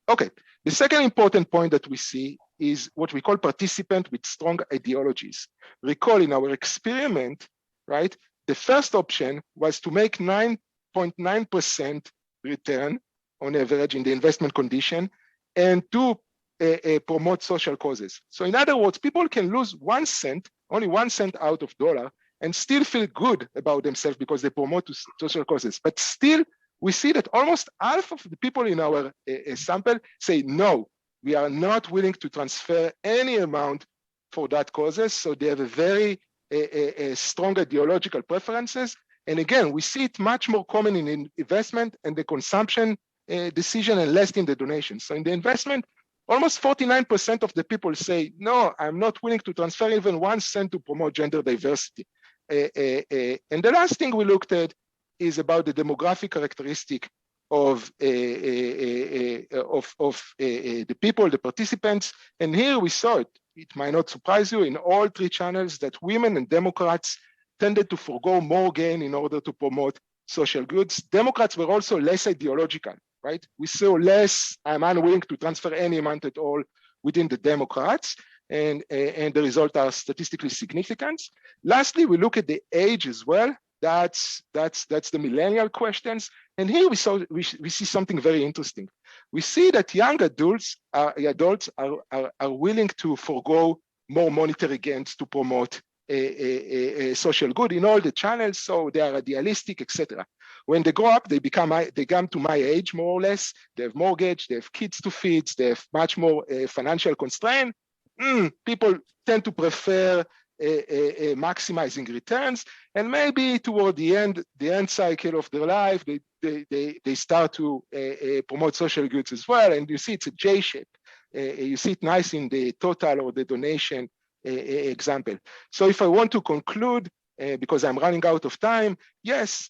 [SPEAKER 11] Okay, the second important point that we see is what we call participant with strong ideologies. Recall in our experiment, right, the first option was to make 9.9% return on average in the investment condition and to promote social causes. So in other words, people can lose 1 cent, only 1 cent out of dollar and still feel good about themselves because they promote social causes. But still, we see that almost half of the people in our sample say, no, we are not willing to transfer any amount for that causes. So they have a very strong ideological preferences. And again, we see it much more common in investment and the consumption decision and less in the donation. So in the investment, almost 49% of the people say, no, I'm not willing to transfer even 1 cent to promote gender diversity. And the last thing we looked at is about the demographic characteristic of the people, the participants. And here we saw it. It might not surprise you in all 3 channels that women and Democrats tended to forego more gain in order to promote social goods. Democrats were also less ideological, right? We saw less, I'm unwilling to transfer any amount at all within the Democrats. And the results are statistically significant. Lastly, we look at the age as well. That's the millennial questions. And here we see something very interesting. We see that young adults are willing to forego more monetary gains to promote a social good in all the channels. So they are idealistic, etc. When they grow up, they come to my age more or less. They have mortgage, they have kids to feed, they have much more financial constraint. People tend to prefer maximizing returns, and maybe toward the end cycle of their life, they start to promote social goods as well. And you see it's a J shape. You see it nice in the total or the donation example. So if I want to conclude, because I'm running out of time, yes,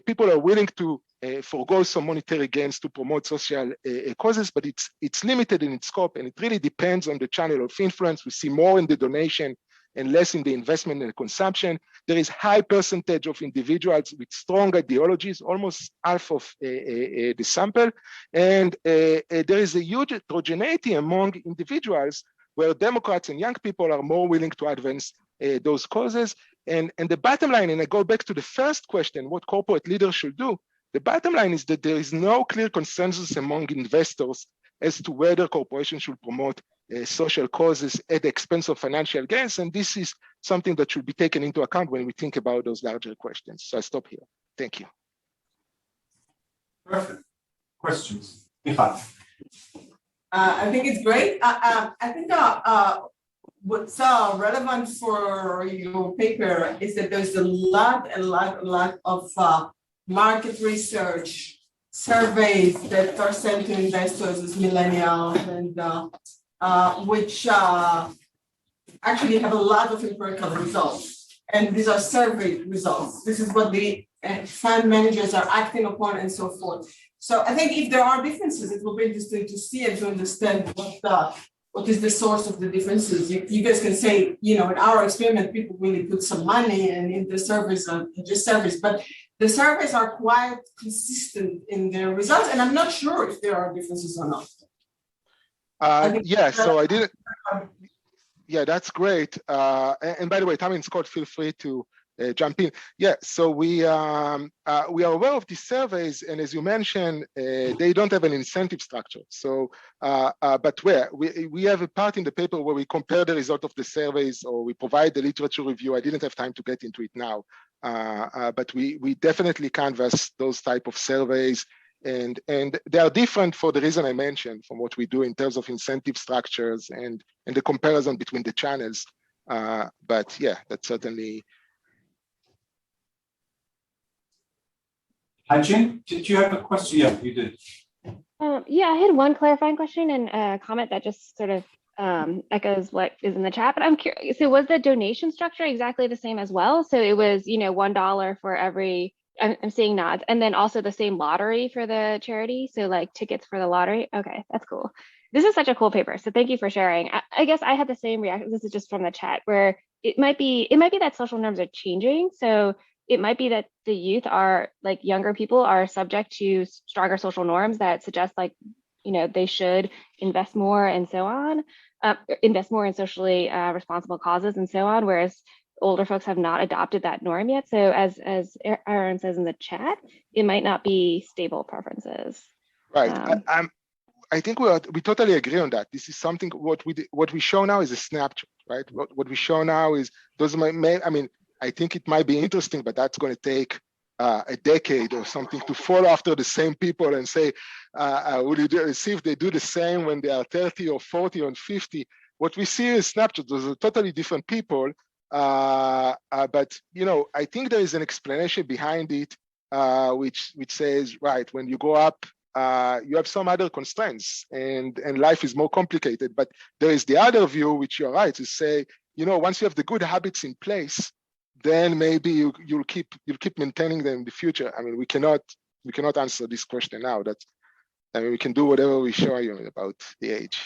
[SPEAKER 11] people are willing to forego some monetary gains to promote social causes, but it's limited in its scope, and it really depends on the channel of influence. We see more in the donation and less in the investment and consumption. There is high percentage of individuals with strong ideologies, almost half of the sample, and there is a huge heterogeneity among individuals where Democrats and young people are more willing to advance those causes. And the bottom line, and I go back to the first question, what corporate leaders should do, the bottom line is that there is no clear consensus among investors as to whether corporations should promote social causes at the expense of financial gains. And this is something that should be taken into account when we think about those larger questions. So I stop here. Thank you.
[SPEAKER 10] Perfect. Questions? Michal.
[SPEAKER 12] I think it's great. I think what's relevant for your paper is that there's a lot of market research surveys that are sent to investors as millennials, and which actually have a lot of empirical results. And these are survey results. This is what the fund managers are acting upon and so forth. So I think if there are differences, it will be interesting to see and to understand what is the source of the differences. You guys can say, in our experiment, people really put some money in the surveys and just surveys, but the surveys are quite consistent in their results, and I'm not sure if there are differences or not.
[SPEAKER 11] So I didn't. Yeah, that's great. And by the way, Tami and Scott, feel free to jump in. Yeah, so we are aware of these surveys, and as you mentioned, they don't have an incentive structure. So, but we have a part in the paper where we compare the result of the surveys, or we provide the literature review. I didn't have time to get into it now, but we definitely canvass those type of surveys. And they are different for the reason I mentioned from what we do in terms of incentive structures and the comparison between the channels. But yeah, that's certainly.
[SPEAKER 10] Hajin, did you have a question? Yeah, you did.
[SPEAKER 2] Yeah, I had one clarifying question and a comment that just sort of echoes what is in the chat, but I'm curious. So was the donation structure exactly the same as well? So it was, $1 for every, I'm seeing nods, and then also the same lottery for the charity. So like tickets for the lottery. Okay, that's cool. This is such a cool paper. So thank you for sharing. I guess I had the same reaction. This is just from the chat, where it might be that social norms are changing. So it might be that the youth are, like, younger people are subject to stronger social norms that suggest, like, they should invest more and so on, invest more in socially responsible causes and so on, whereas older folks have not adopted that norm yet. So as Aharon says in the chat, it might not be stable preferences.
[SPEAKER 11] Right. I think we totally agree on that. This is something what we show now is a snapshot, right? What we show now is I think it might be interesting, but that's going to take a decade or something to follow after the same people and say, see if they do the same when they are 30 or 40 or 50. What we see is snapshots. Those are totally different people. But I think there is an explanation behind it, which says, right, when you go up, you have some other constraints, and life is more complicated. But there is the other view, which you're right, to say, once you have the good habits in place, then maybe you'll keep maintaining them in the future. I mean, we cannot answer this question now. We can do whatever we show you about the age.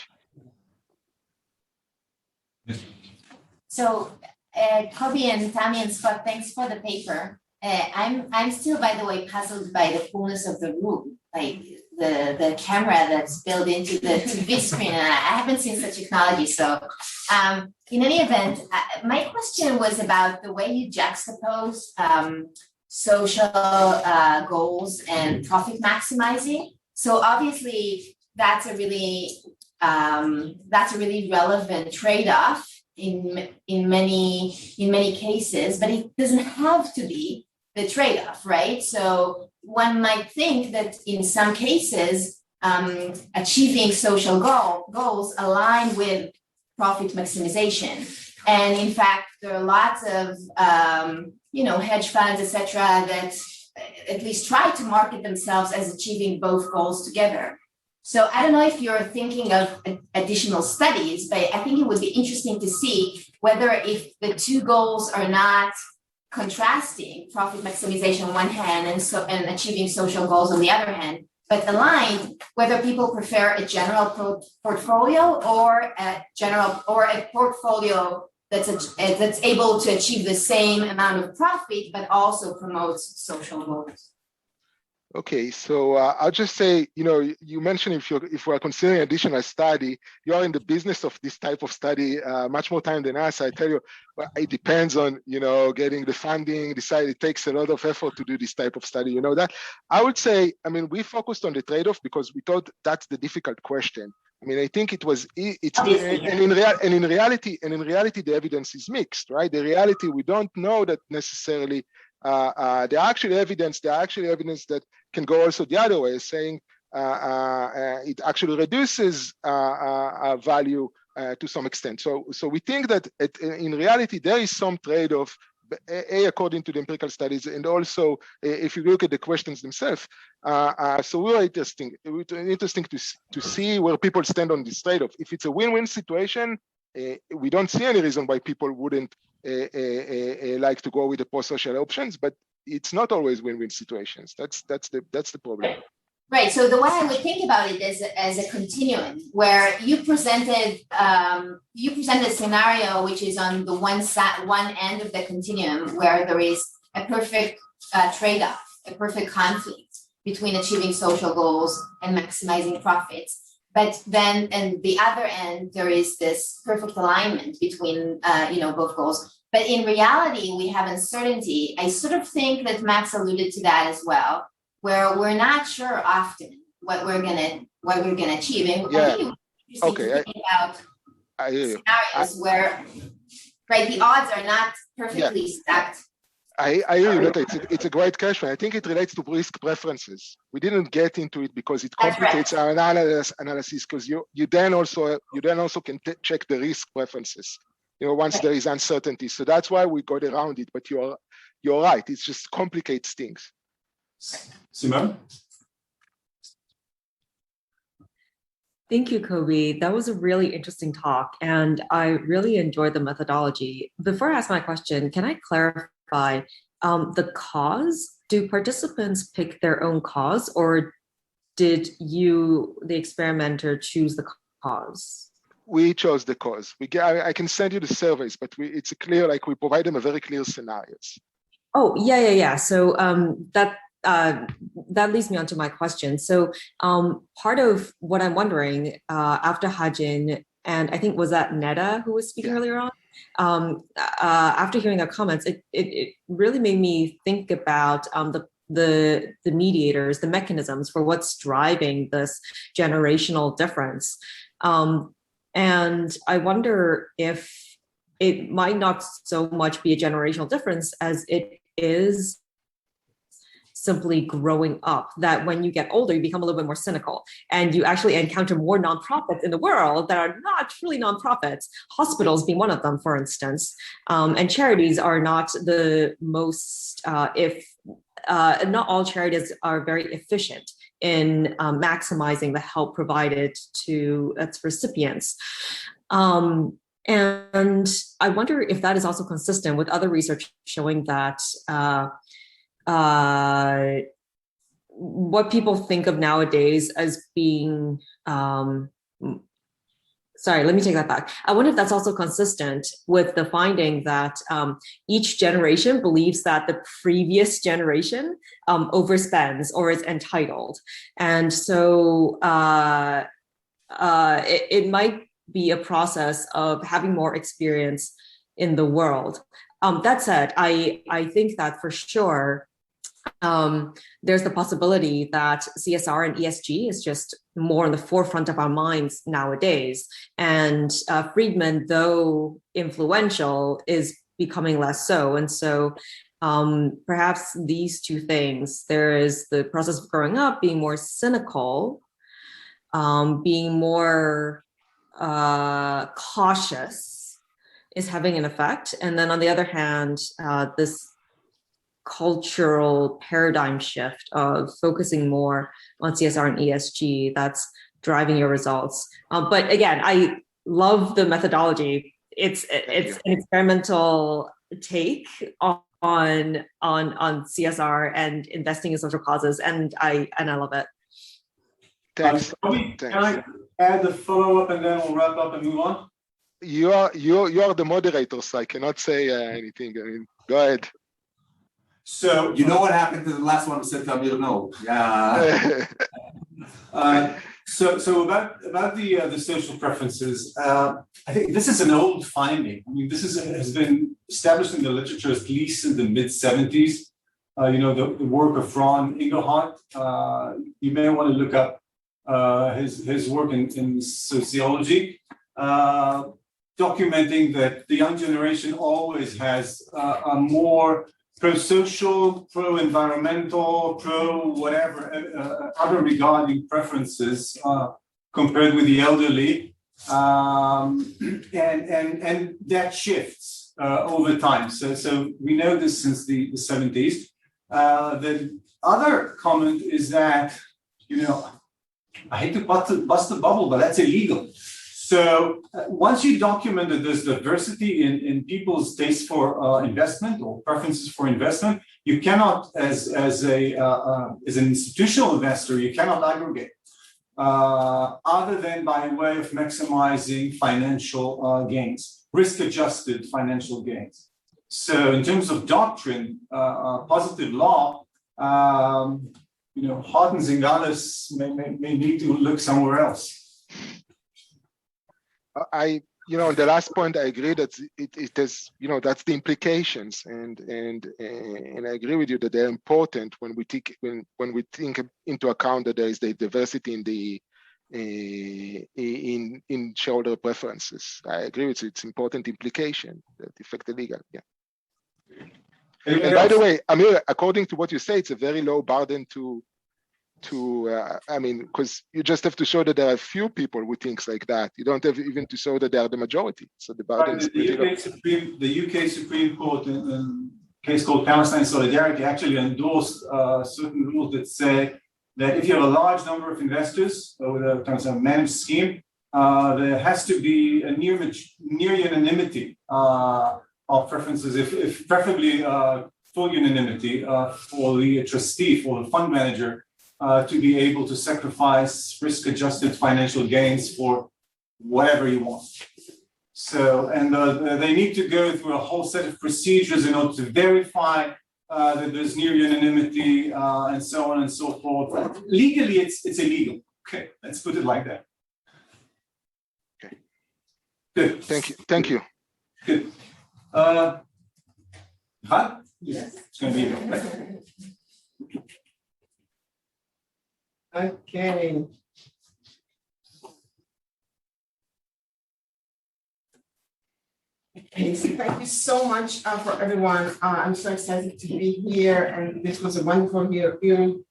[SPEAKER 9] So, Kobi and Tami and Scott, thanks for the paper. I'm still, by the way, puzzled by the coolness of the room, like the camera that's built into the TV screen. And I haven't seen such technology. So, in any event, my question was about the way you juxtapose social goals and profit maximizing. So obviously, that's a really relevant trade-off in many cases, but it doesn't have to be the trade-off, right? So one might think that in some cases, achieving social goals align with profit maximization. And in fact, there are lots of hedge funds, etc., that at least try to market themselves as achieving both goals together. So I don't know if you're thinking of additional studies, but I think it would be interesting to see whether, if the two goals are not contrasting, profit maximization on one hand and achieving social goals on the other hand, but aligned, whether people prefer a general portfolio or a portfolio that's able to achieve the same amount of profit but also promotes social goals.
[SPEAKER 11] Okay, so I'll just say, you mentioned if we're considering additional study, you are in the business of this type of study much more time than us. I tell you, it depends on, getting the funding, it takes a lot of effort to do this type of study, that. I would say, we focused on the trade-off because we thought that's the difficult question. I think in reality, the evidence is mixed, right? The reality, we don't know that necessarily. There are actually evidence that can go also the other way, saying it actually reduces value to some extent. So we think that in reality there is some trade-off, according to the empirical studies, and also if you look at the questions themselves. So we were interesting to see where people stand on this trade-off. If it's a win-win situation, we don't see any reason why people wouldn't like to go with the pro-social options, but it's not always win-win situations. That's the problem.
[SPEAKER 9] Right. So the way I would think about it is as a continuum, where you presented a scenario which is on the one end of the continuum, where there is a perfect trade-off, a perfect conflict between achieving social goals and maximizing profits. But then, and the other end, there is this perfect alignment between both goals. But in reality, we have uncertainty. I sort of think that Max alluded to that as well, where we're not sure often what we're gonna achieve. And I think it's interesting to think about scenarios where, right, the odds are not perfectly stacked.
[SPEAKER 11] I hear you, Netta. It's a great question. I think it relates to risk preferences. We didn't get into it because it complicates our analysis. Because you then also can check the risk preferences. Once there is uncertainty. So that's why we got around it. But you're right. It just complicates things.
[SPEAKER 10] Simone?
[SPEAKER 13] Thank you, Kobi. That was a really interesting talk, and I really enjoyed the methodology. Before I ask my question, can I clarify the cause? Do participants pick their own cause, or did you, the experimenter, choose the cause?
[SPEAKER 11] We chose the cause. I can send you the surveys, but it's clear, like we provide them a very clear scenarios.
[SPEAKER 13] Oh, yeah. So that leads me on to my question. So part of what I'm wondering after Hajin, and I think was that Netta who was speaking earlier on, after hearing their comments, it really made me think about the mediators, the mechanisms for what's driving this generational difference. And I wonder if it might not so much be a generational difference as it is simply growing up, that when you get older, you become a little bit more cynical and you actually encounter more nonprofits in the world that are not truly nonprofits, hospitals being one of them, for instance. And charities are not the most, not all charities are very efficient in maximizing the help provided to its recipients. And I wonder if that is also consistent with other research showing that what people think of nowadays as being, sorry, let me take that back. I wonder if that's also consistent with the finding that each generation believes that the previous generation overspends or is entitled. And so it might be a process of having more experience in the world. That said, I think that for sure, there's the possibility that CSR and ESG is just more in the forefront of our minds nowadays. And Friedman, though influential, is becoming less so. And so perhaps these two things, there is the process of growing up, being more cynical, being more cautious is having an effect. And then on the other hand, this cultural paradigm shift of focusing more on CSR and ESG that's driving your results. But again, I love the methodology. It's an experimental take on CSR and investing in social causes, and I love it.
[SPEAKER 11] Thanks.
[SPEAKER 10] Can I add a follow-up and then we'll wrap up and move on?
[SPEAKER 11] You are the moderator, so I cannot say anything. I mean, go ahead.
[SPEAKER 10] So
[SPEAKER 1] you know what happened to the last one who said to Amir no? Yeah.
[SPEAKER 10] So about the social preferences, I think this is an old finding. I mean, this has been established in the literature at least in the mid-70s. The work of Ron Inglehart. You may want to look up his work in sociology, documenting that the young generation always has a more pro-social, pro-environmental, pro-whatever, other regarding preferences compared with the elderly. And that shifts over time. So we know this since the 70s. The other comment is that, I hate to bust the bubble, but that's illegal. So once you document that there's diversity in people's taste for investment or preferences for investment, you cannot, as an institutional investor, you cannot aggregate other than by way of maximizing financial gains, risk-adjusted financial gains. So in terms of doctrine, positive law, Hajin and others may need to look somewhere else.
[SPEAKER 11] On the last point, I agree that it is, that's the implications, and I agree with you that they're important when we take into account that there is the diversity in shareholder preferences. I agree with you. It's important implication that affect the legal. Yeah. And by the way, Amir, according to what you say, it's a very low burden because you just have to show that there are few people who thinks like that. You don't have even to show that they are the majority. So the burden is pretty low.
[SPEAKER 10] The UK Supreme Court in a case called Palestine Solidarity actually endorsed certain rules that say that if you have a large number of investors with a kind of managed scheme, there has to be a near unanimity of preferences, if preferably full unanimity for the trustee, for the fund manager, to be able to sacrifice risk-adjusted financial gains for whatever you want. So, and they need to go through a whole set of procedures in order to verify that there's near unanimity and so on and so forth. Legally, it's illegal. Okay, let's put it like that.
[SPEAKER 11] Okay.
[SPEAKER 10] Good.
[SPEAKER 11] Thank you.
[SPEAKER 10] Good. Yes. It's going to be right.
[SPEAKER 12] Okay. Okay, so thank you so much for everyone. I'm so excited to be here, and this was a wonderful hearing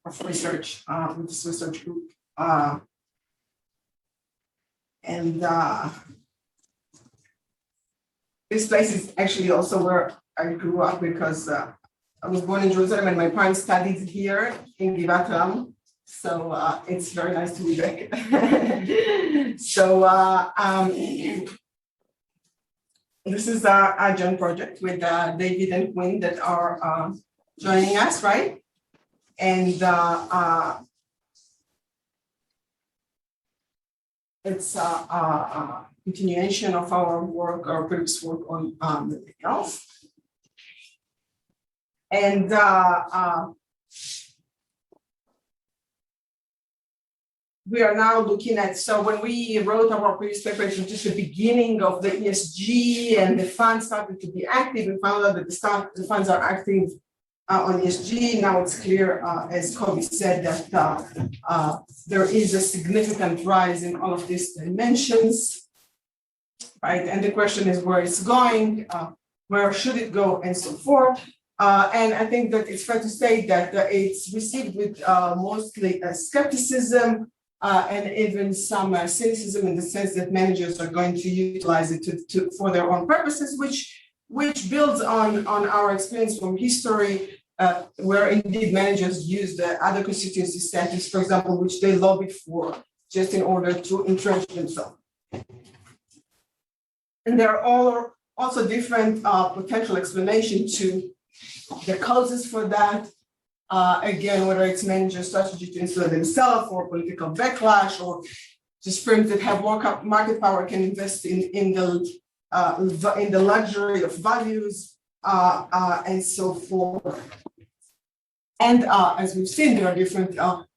[SPEAKER 12] of research with this research group. This place is actually also where I grew up, because I was born in Jerusalem and my parents studied here in Givat Ram. So it's very nice to be back. So this is our joint project with David and Quinn that are joining us, right? And it's a continuation of our work, our previous work on Millennials. And we are now looking at, so when we wrote our previous paper, it was just the beginning of the ESG, and the funds started to be active. We found out that the funds are active on ESG. Now it's clear, as Kobi said, that there is a significant rise in all of these dimensions, right? And the question is where it's going, where should it go, and so forth. And I think that it's fair to say that it's received with mostly skepticism and even some cynicism, in the sense that managers are going to utilize it for their own purposes, which builds on our experience from history, where indeed managers use the other constituency statutes, for example, which they lobbied for just in order to entrench themselves. And there are also different potential explanations to the causes for that. Again, whether it's manager strategy to insulate themselves, or political backlash, or just firms that have more market power can invest in the luxury of values and so forth. And as we've seen, there are different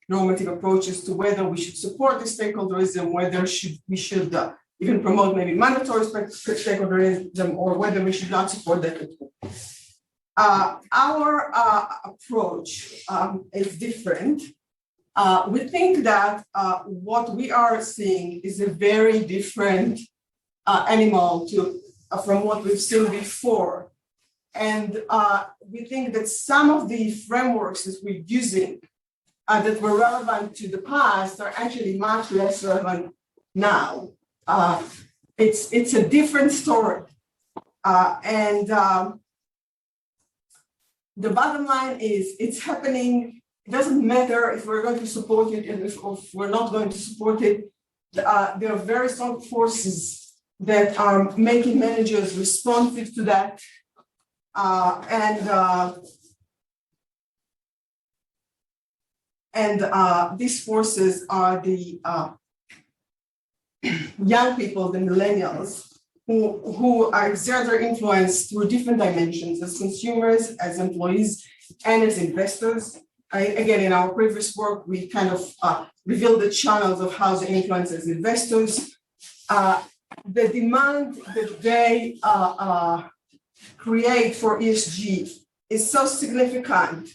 [SPEAKER 12] normative approaches to whether we should support the stakeholderism, whether we should even promote maybe mandatory stakeholderism, or whether we should not support that at all. Our approach is different. We think that what we are seeing is a very different animal from what we've seen before. And we think that some of the frameworks that we're using that were relevant to the past are actually much less relevant now. It's a different story. The bottom line is it's happening. It doesn't matter if we're going to support it and if we're not going to support it. there are very strong forces that are making managers responsive to that. These forces are the young people, the millennials, who exert their influence through different dimensions as consumers, as employees, and as investors. Again, in our previous work, we kind of revealed the channels of how they influence as investors. The demand that they create for ESG is so significant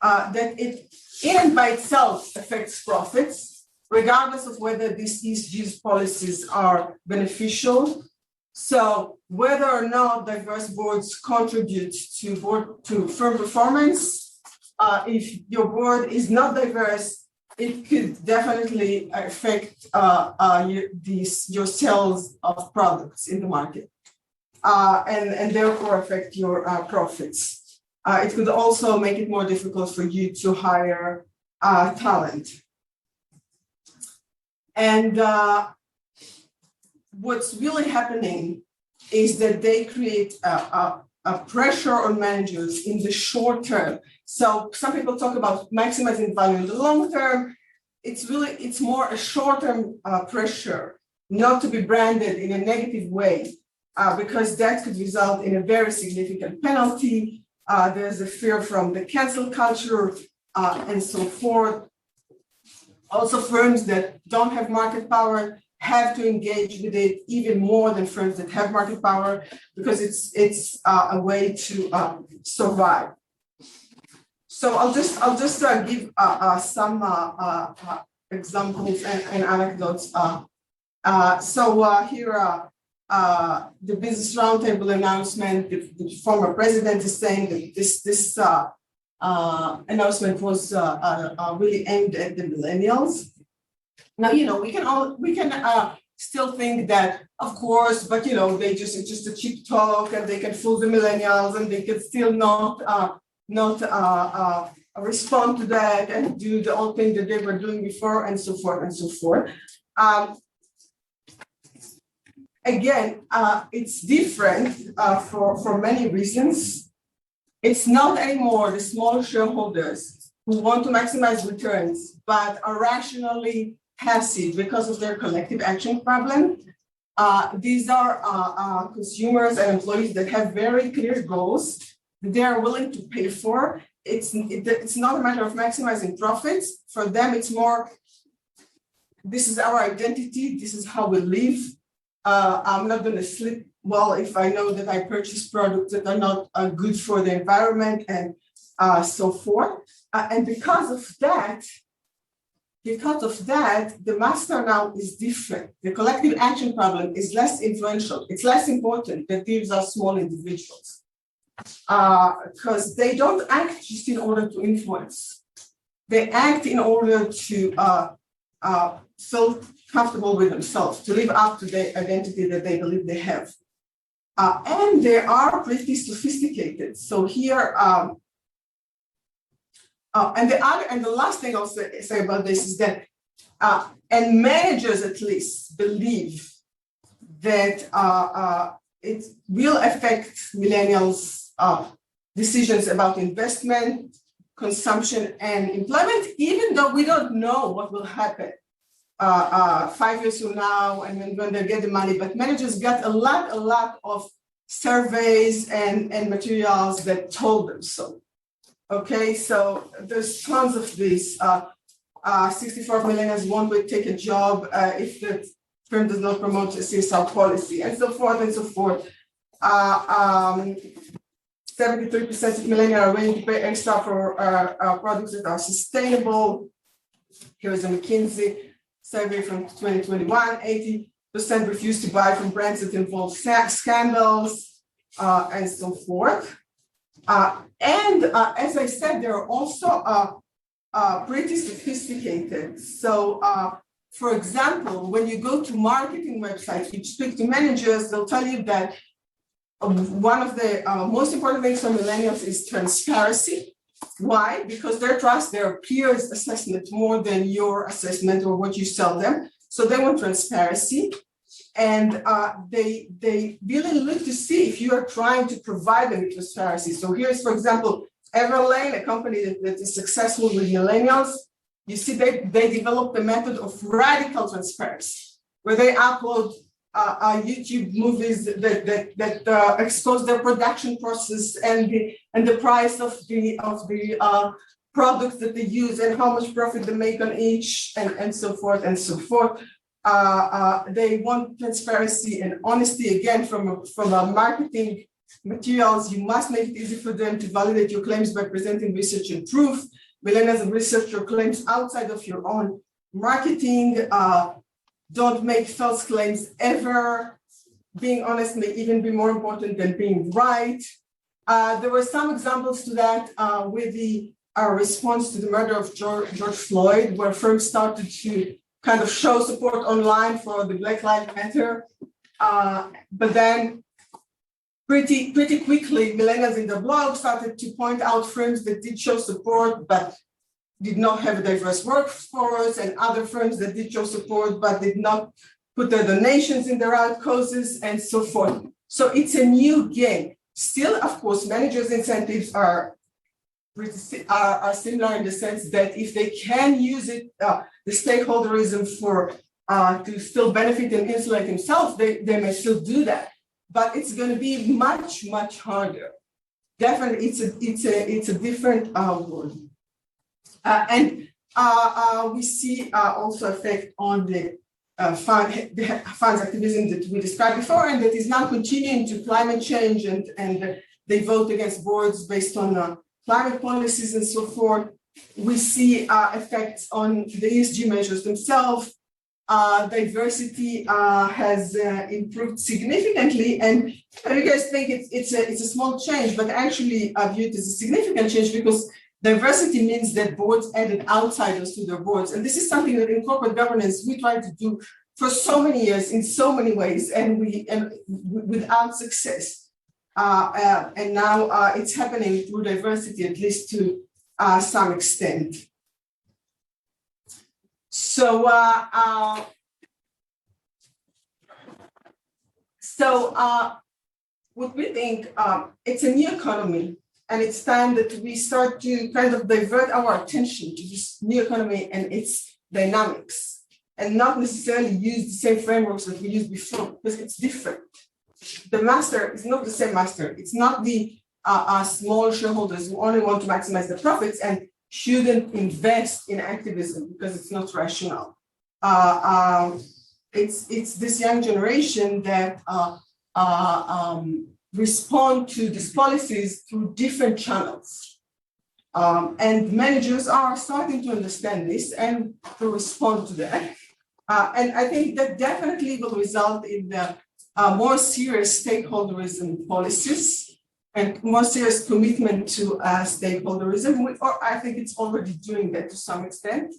[SPEAKER 12] that it in and by itself affects profits, regardless of whether these ESG policies are beneficial. So whether or not diverse boards contribute to firm performance, if your board is not diverse, it could definitely affect your sales of products in the market, and therefore affect your profits. It could also make it more difficult for you to hire talent. And what's really happening is that they create a pressure on managers in the short term. So some people talk about maximizing value in the long term. It's more a short-term pressure not to be branded in a negative way, because that could result in a very significant penalty. There's a fear from the cancel culture and so forth. Also, firms that don't have market power have to engage with it even more than firms that have market power, because it's a way to survive. So I'll just give some examples and anecdotes. Here the Business Roundtable announcement. The former president is saying that this announcement was really aimed at the millennials. Now, we can still think that, of course, but it's just a cheap talk, and they can fool the millennials, and they can still not respond to that and do the old thing that they were doing before, and so forth and so forth. Again, it's different for many reasons. It's not anymore the small shareholders who want to maximize returns, but are rationally passive because of their collective action problem. These are consumers and employees that have very clear goals that they are willing to pay for. It's not a matter of maximizing profits. For them, it's more, this is our identity, this is how we live. I'm not going to sleep well if I know that I purchase products that are not good for the environment, and so forth. And because of that, the master now is different. The collective action problem is less influential. It's less important than these are small individuals, because they don't act just in order to influence. They act in order to feel comfortable with themselves, to live up to the identity that they believe they have. And they are pretty sophisticated. So here, and the last thing I'll say about this is that, and managers at least believe that it will affect millennials' decisions about investment, consumption, and employment, even though we don't know what will happen 5 years from now and when they get the money. But managers got a lot of surveys and materials that told them so. Okay, so there's tons of these. 64 millennials won't take a job if the firm does not promote a CSR policy, and so forth and so forth. 73% of millennials are willing to pay extra for products that are sustainable. Here's a McKinsey survey from 2021. 80% refuse to buy from brands that involve scandals, and so forth. And as I said, they're also pretty sophisticated. So, for example, when you go to marketing websites, you speak to managers, they'll tell you that one of the most important things for millennials is transparency. Why? Because they trust their peers' assessment more than your assessment or what you sell them. So they want transparency. And they really look to see if you are trying to provide them with transparency. So here's, for example, Everlane, a company that is successful with millennials. You see, they developed a method of radical transparency, where they upload YouTube movies that expose their production process and the price of the products that they use and how much profit they make on each, and so forth and so forth. They want transparency and honesty. Again, from a marketing materials, you must make it easy for them to validate your claims by presenting research and proof. Millennials and research your claims outside of your own marketing. Don't make false claims ever. Being honest may even be more important than being right. There were some examples to that with the response to the murder of George Floyd, where firms started to kind of show support online for the Black Lives Matter. But then pretty quickly, millennials in the blog started to point out firms that did show support, but did not have a diverse workforce, and other firms that did show support, but did not put their donations in the right causes, and so forth. So it's a new game. Still, of course, managers' incentives are similar in the sense that if they can use it, the stakeholderism for to still benefit and insulate themselves, they may still do that. But it's going to be much harder. Definitely, it's a different world, and we see also effect on the funds activism that we described before, and that is now continuing to climate change, and they vote against boards based on climate policies and so forth. We see effects on the ESG measures themselves. Diversity has improved significantly, and you guys think it's a small change, but actually I view it as a significant change, because diversity means that boards added outsiders to their boards, and this is something that in corporate governance we tried to do for so many years in so many ways, and without success. And now it's happening through diversity, at least to some extent. So, what we think, it's a new economy, and it's time that we start to kind of divert our attention to this new economy and its dynamics, and not necessarily use the same frameworks that we used before, because it's different. The master is not the same master. It's not the small shareholders who only want to maximize the profits and shouldn't invest in activism because it's not rational. It's this young generation that respond to these policies through different channels. And managers are starting to understand this and to respond to that. And I think that definitely will result in the more serious stakeholderism policies and more serious commitment to stakeholderism, or I think it's already doing that to some extent.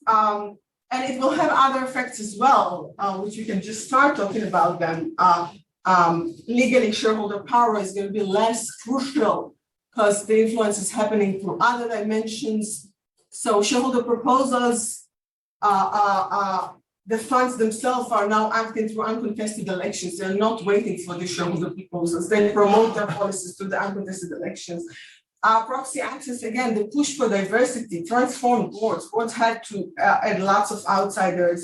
[SPEAKER 12] And it will have other effects as well, which we can just start talking about them. Legally, shareholder power is going to be less crucial because the influence is happening through other dimensions. So shareholder proposals, the funds themselves are now acting through uncontested elections. They're not waiting for the shareholder proposals. They promote their policies through the uncontested elections. Proxy access, again, the push for diversity, transformed boards. Boards had to add lots of outsiders.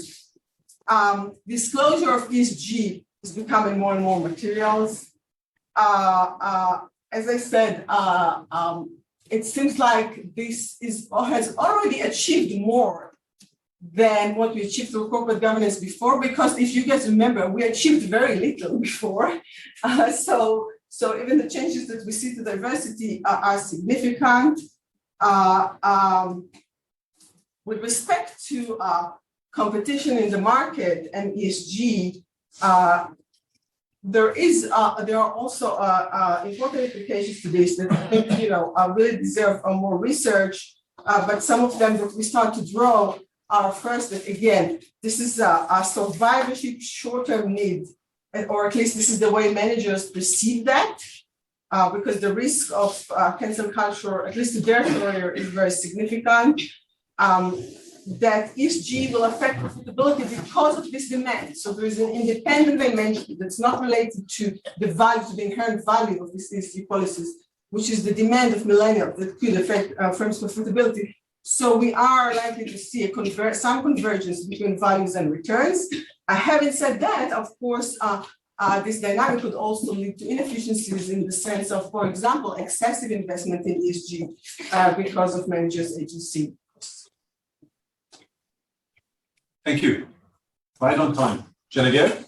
[SPEAKER 12] Disclosure of ESG is becoming more and more materials. As I said, it seems like this has already achieved more than what we achieved through corporate governance before, because if you guys remember, we achieved very little before. So even the changes that we see to diversity are significant. With respect to competition in the market and ESG, there are also important implications to this that I think really deserve more research. But some of them that we start to draw are first that, again, this is a survivorship short-term need, or at least this is the way managers perceive that, because the risk of cancel culture, at least to their career, is very significant. that ESG will affect profitability because of this demand. So there is an independent dimension that's not related to the value, to the inherent value of these ESG policies, which is the demand of millennials that could affect firms' profitability. So we are likely to see some convergence between values and returns. Having said that, of course, this dynamic could also lead to inefficiencies in the sense of, for example, excessive investment in ESG because of managers' agency.
[SPEAKER 10] Thank you. Right on time. Genevieve?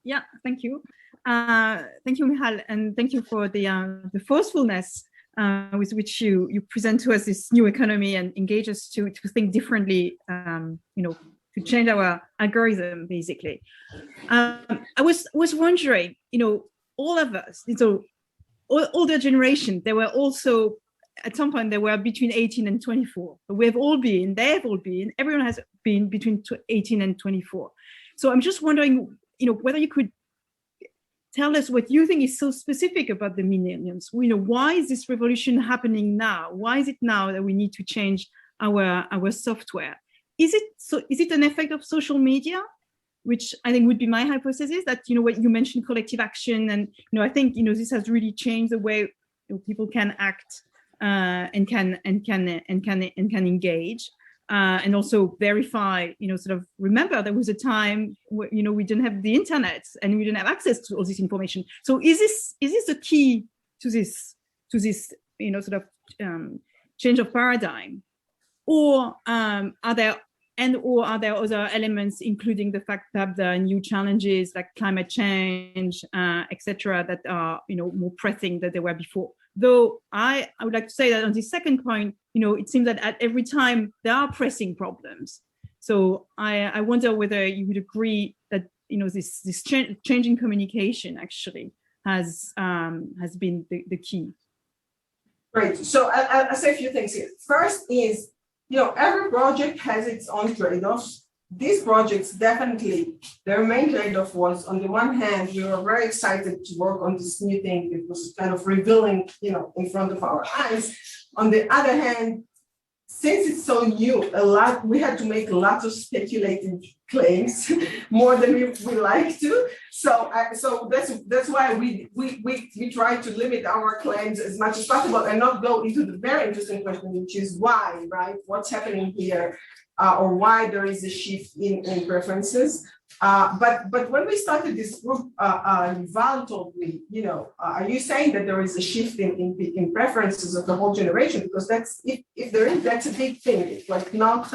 [SPEAKER 8] Yeah, thank you. Thank you, Michal, and thank you for the forcefulness with which you present to us this new economy and engage us to think differently, to change our algorithm, basically. I was wondering, all of us, older generation, they were also, at some point, they were between 18 and 24. They have all been, everyone has been between 18 and 24. So I'm just wondering, whether you could tell us what you think is so specific about the millennials. Why is this revolution happening now? Why is it now that we need to change our software? Is it an effect of social media, which I think would be my hypothesis, that what you mentioned, collective action, and I think this has really changed the way people can act and can engage. And also verify, sort of remember there was a time where, we didn't have the internet and we didn't have access to all this information. So is this the key to this, sort of change of paradigm? Or are there other elements, including the fact that there are new challenges like climate change, etc., that are, more pressing than they were before? Though I would like to say that on the second point, it seems that at every time there are pressing problems. So I wonder whether you would agree that this change in communication actually has been the key.
[SPEAKER 12] Great. So I'll say a few things here. First is, every project has its own trade-offs. These projects definitely, their main trade-off was, on the one hand, we were very excited to work on this new thing. It was kind of revealing, in front of our eyes. On the other hand, since it's so new, we had to make lots of speculative claims, more than we like to. So that's why we try to limit our claims as much as possible and not go into the very interesting question, which is why, right? What's happening here? Or why there is a shift in preferences. But when we started this group, Val told me, are you saying that there is a shift in preferences of the whole generation? Because that's, if there is, that's a big thing. It's like not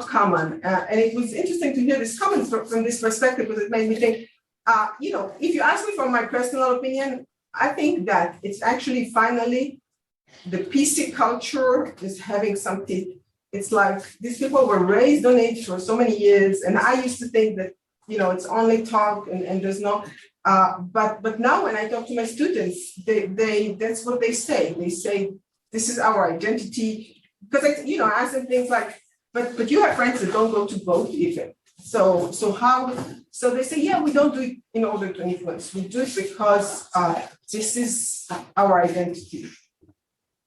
[SPEAKER 12] common. And it was interesting to hear this comment from this perspective, because it made me think, if you ask me for my personal opinion, I think that it's actually finally the PC culture is having some teeth. It's like these people were raised on it for so many years, and I used to think that it's only talk and there's no. But now when I talk to my students, they that's what they say. They say this is our identity, because I ask them things like, but you have friends that don't go to vote even. So how? So they say, yeah, we don't do it in order to influence. We do it because this is our identity.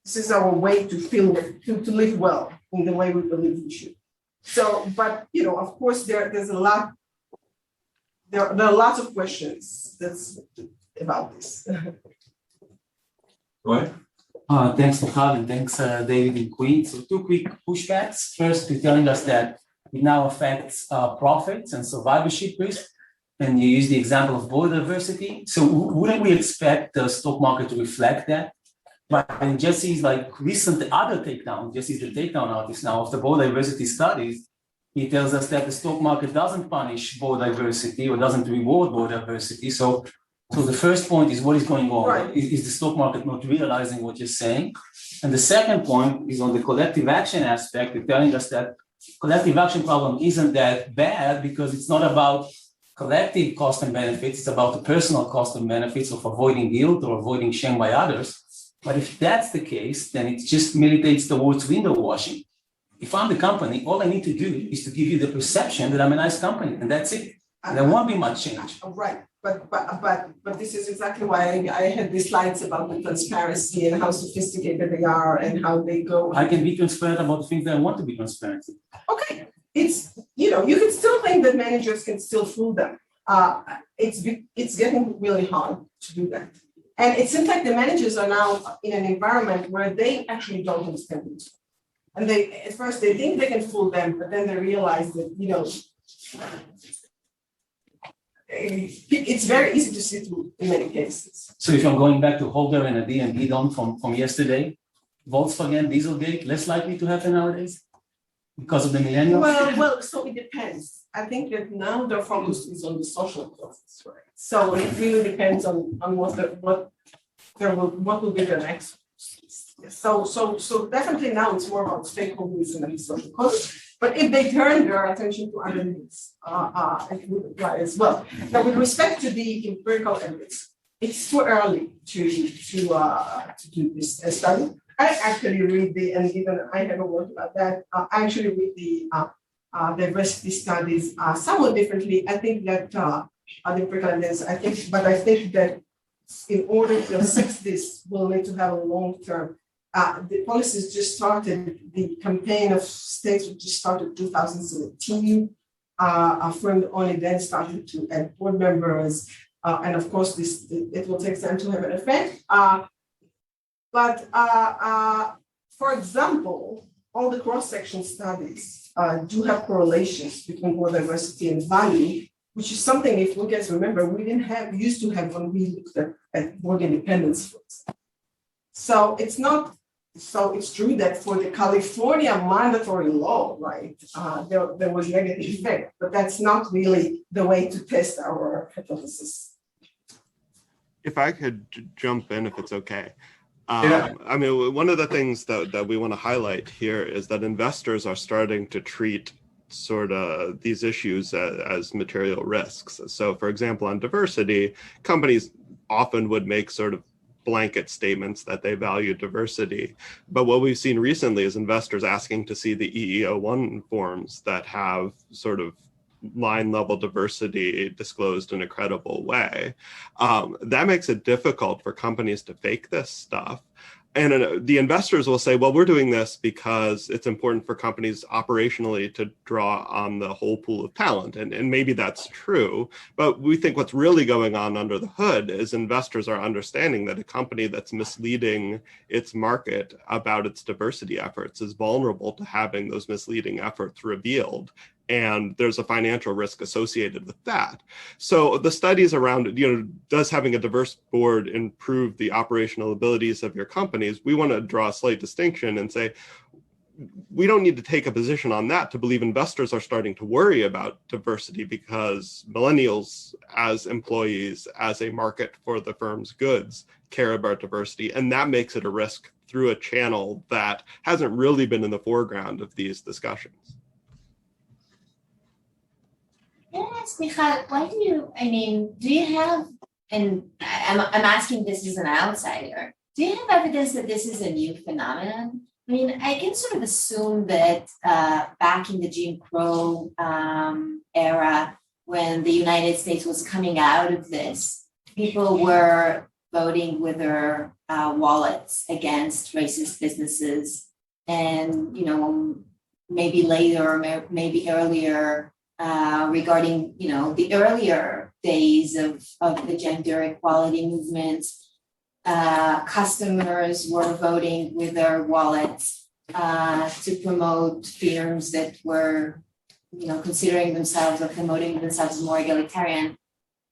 [SPEAKER 12] This is our way to feel, to live well in the way we believe we should. So, but of course, there's a lot. There are lots of questions about this.
[SPEAKER 10] Go ahead.
[SPEAKER 4] Thanks, Michal, and thanks, David and Quinn. So 2 quick pushbacks. First, you're telling us that it now affects profits and survivorship risk, and you use the example of border diversity. So wouldn't we expect the stock market to reflect that? But in Jesse's recent other takedown, Jesse's the takedown artist now of the border diversity studies, he tells us that the stock market doesn't punish border diversity or doesn't reward border diversity. So the first point is, what is going on? Right. Is the stock market not realizing what you're saying? And the second point is on the collective action aspect. You're telling us that collective action problem isn't that bad because it's not about collective cost and benefits. It's about the personal cost and benefits of avoiding guilt or avoiding shame by others. But if that's the case, then it just militates towards window washing. If I'm the company, all I need to do is to give you the perception that I'm a nice company, and that's it. And there won't be much change.
[SPEAKER 12] Right. but this is exactly why I had these slides about the transparency and how sophisticated they are and how they go.
[SPEAKER 4] I can be transparent about things that I want to be transparent.
[SPEAKER 12] Okay, it's, you can still think that managers can still fool them. It's getting really hard to do that. And it seems like the managers are now in an environment where they actually don't understand it. And at first they think they can fool them, but then they realize that, it's very easy to see through in many cases.
[SPEAKER 4] So if I'm going back to Holger and Adi and Gidon from yesterday, Volkswagen, Dieselgate, less likely to happen nowadays because of the millennials?
[SPEAKER 12] Well, so it depends. I think that now their focus is on the social costs, right? So it really depends on what will be the next. So definitely now it's more about stakeholders and social costs. But if they turn their attention to other needs, it would apply as well. Now, with respect to the empirical evidence, it's too early to do this study. I actually read and given I haven't worked about that, I actually read the diversity studies somewhat differently. I think that the empirical evidence, I think that in order to assess this, we'll need to have a long-term. The policies just started, the campaign of states just started 2017. A friend only then started to add board members. And of course, it will take time to have an effect. But for example, all the cross-section studies do have correlations between board diversity and value, which is something, if we guys remember, we used to have when we looked at board independence. So it's true that for the California mandatory law, right, there was negative effect, but that's not really the way to test our hypothesis.
[SPEAKER 14] If I could jump in, if it's okay.
[SPEAKER 10] Yeah.
[SPEAKER 14] I mean, one of the things that we want to highlight here is that investors are starting to treat sort of these issues as material risks. So for example, on diversity, companies often would make sort of blanket statements that they value diversity. But what we've seen recently is investors asking to see the EEO-1 forms that have sort of line level diversity disclosed in a credible way. That makes it difficult for companies to fake this stuff. And the investors will say, well, we're doing this because it's important for companies operationally to draw on the whole pool of talent. And maybe that's true. But we think what's really going on under the hood is investors are understanding that a company that's misleading its market about its diversity efforts is vulnerable to having those misleading efforts revealed. And there's a financial risk associated with that. So the studies around, does having a diverse board improve the operational abilities of your companies? We want to draw a slight distinction and say, we don't need to take a position on that to believe investors are starting to worry about diversity because millennials as employees, as a market for the firm's goods, care about diversity. And that makes it a risk through a channel that hasn't really been in the foreground of these discussions.
[SPEAKER 9] Can I ask Michal, do you have, and I'm asking this as an outsider, do you have evidence that this is a new phenomenon? I mean, I can sort of assume that back in the Jim Crow era, when the United States was coming out of this, people were voting with their wallets against racist businesses. And, maybe later, or maybe earlier, regarding, the earlier days of the gender equality movement, customers were voting with their wallets to promote firms that were, considering themselves or promoting themselves as more egalitarian.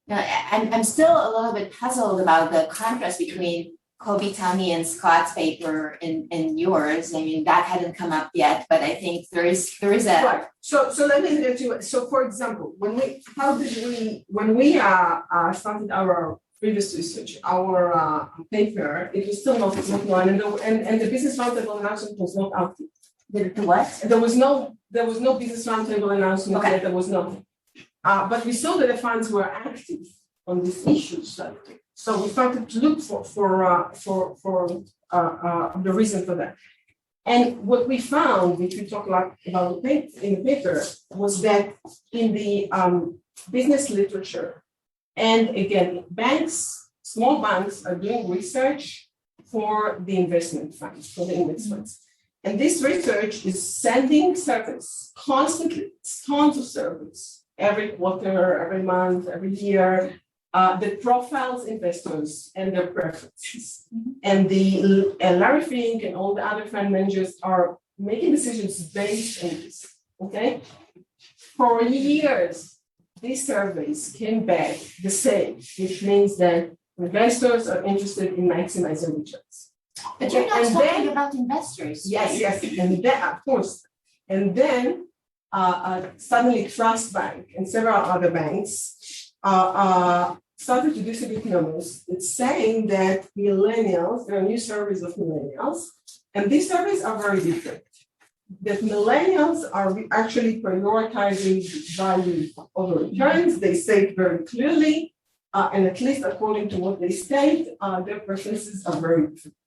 [SPEAKER 9] Now, I'm still a little bit puzzled about the contrast between Kobi, Tami, and Scott's paper and yours. I mean, that hadn't come up yet, but I think there is a
[SPEAKER 12] right. So let me get to it. So for example, when we started our previous research, our paper, it was still not one, and the business roundtable announcement was not out yet.
[SPEAKER 9] What?
[SPEAKER 12] There was no business roundtable announcement yet. There was nothing. But we saw that the funds were active on these issues. So we started to look for the reason for that. And what we found, which we talked about in the paper, was that in the business literature, And again, banks, small banks are doing research for the investment funds, for the index funds. And this research is sending surveys constantly, tons of surveys, every quarter, every month, every year, that profiles investors and their preferences. And the Larry Fink and all the other fund managers are making decisions based on this, okay? For years, these surveys came back the same, which means that investors are interested in maximizing returns.
[SPEAKER 9] But you're not talking about investors.
[SPEAKER 12] Yes,
[SPEAKER 9] right?
[SPEAKER 12] yes, and then, of course. And then suddenly Trust Bank and several other banks started to distribute numbers. It's saying that millennials, there are new surveys of millennials, and these surveys are very different. That millennials are actually prioritizing value over returns. They say it very clearly, and at least according to what they state, their preferences are very different.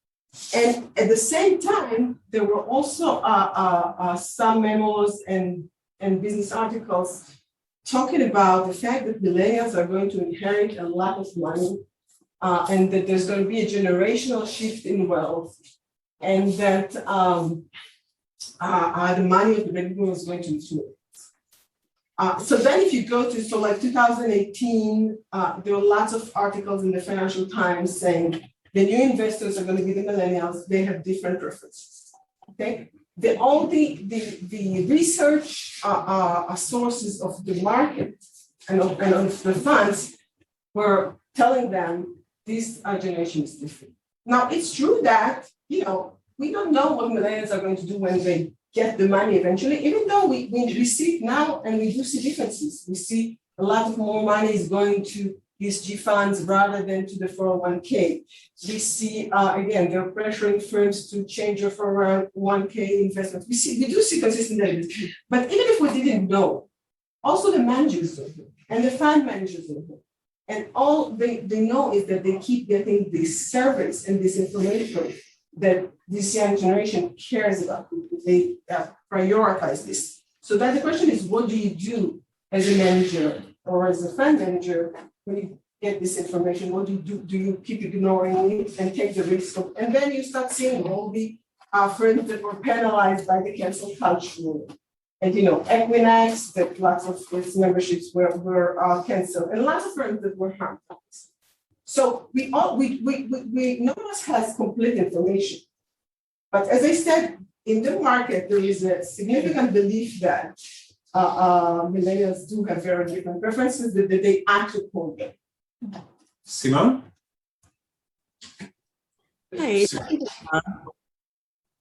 [SPEAKER 12] And at the same time, there were also some memos and business articles talking about the fact that millennials are going to inherit a lot of money, and that there's going to be a generational shift in wealth, and that the money of the baby boomers is going to influence. So then if you go to, like 2018, there were lots of articles in the Financial Times saying the new investors are going to be the millennials, they have different preferences, okay? The research sources of the market and of the funds were telling them this generation is different. Now, it's true that, we don't know what millennials are going to do when they get the money eventually, even though we see it now and we do see differences. We see a lot of more money is going to ESG funds rather than to the 401k. We see, again, they're pressuring firms to change their 401k investments. We do see consistent evidence. But even if we didn't know, also the managers don't know, and the fund managers don't know. And all they know is that they keep getting these surveys and this information that this young generation cares about. They prioritize this. So then the question is, what do you do as a manager or as a fund manager when you get this information? What do you do? Do you keep ignoring it and take the risk of, and then you start seeing all the friends that were penalized by the cancel culture. And Equinix, that lots of its memberships were canceled, and lots of firms that were harmed. So none of us has complete information. But as I said, in the market, there is a significant belief that millennials do have very different preferences that they act upon them.
[SPEAKER 10] Simon?
[SPEAKER 13] Hey,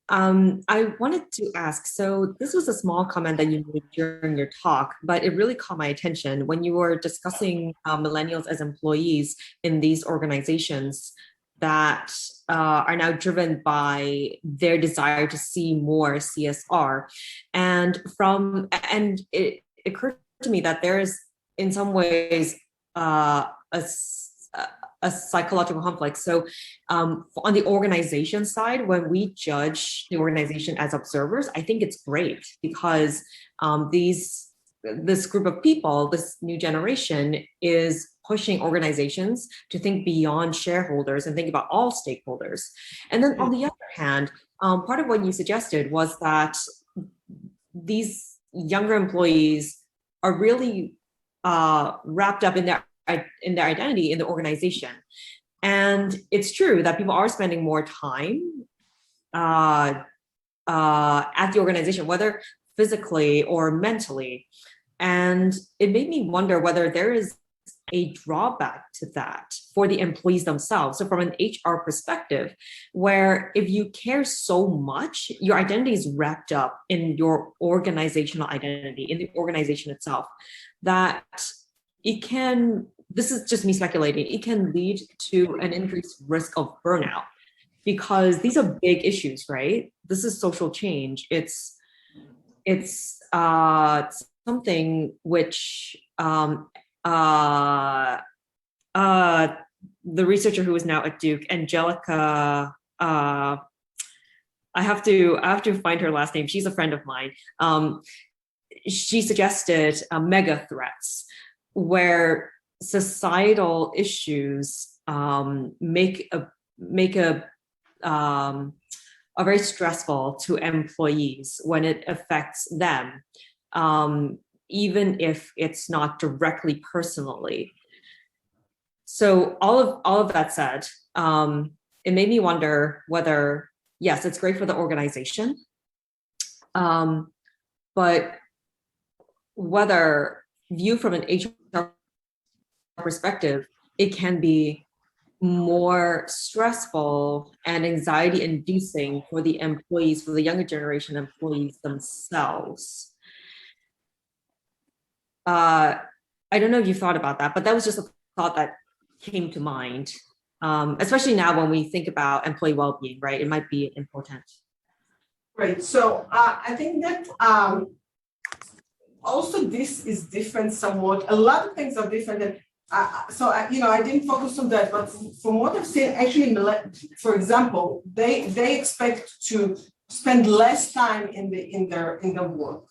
[SPEAKER 13] I wanted to ask, so this was a small comment that you made during your talk, but it really caught my attention when you were discussing millennials as employees in these organizations that are now driven by their desire to see more CSR. And it occurred to me that there is, in some ways, a psychological conflict. So on the organization side, when we judge the organization as observers, I think it's great because this group of people, this new generation, is pushing organizations to think beyond shareholders and think about all stakeholders. And then on the other hand, part of what you suggested was that these younger employees are really wrapped up in their identity in the organization. And it's true that people are spending more time at the organization, whether physically or mentally. And it made me wonder whether there is a drawback to that for the employees themselves. So from an HR perspective, where if you care so much, your identity is wrapped up in your organizational identity, in the organization itself, that it can, this is just me speculating, it can lead to an increased risk of burnout because these are big issues, right? This is social change. It's something which the researcher who is now at Duke, Angelica, I have to find her last name. She's a friend of mine. She suggested mega threats, where societal issues make a very stressful to employees when it affects them, even if it's not directly personally. So all of that said, it made me wonder whether, yes, it's great for the organization, but whether viewed from an HR perspective, it can be more stressful and anxiety inducing for the employees, for the younger generation employees themselves. I don't know if you thought about that, but that was just a thought that came to mind, especially now when we think about employee well-being, right? It might be important.
[SPEAKER 12] Right, so I think that also this is different somewhat. A lot of things are different. And I didn't focus on that, but from what I've seen, actually, for example, they expect to spend less time in their work,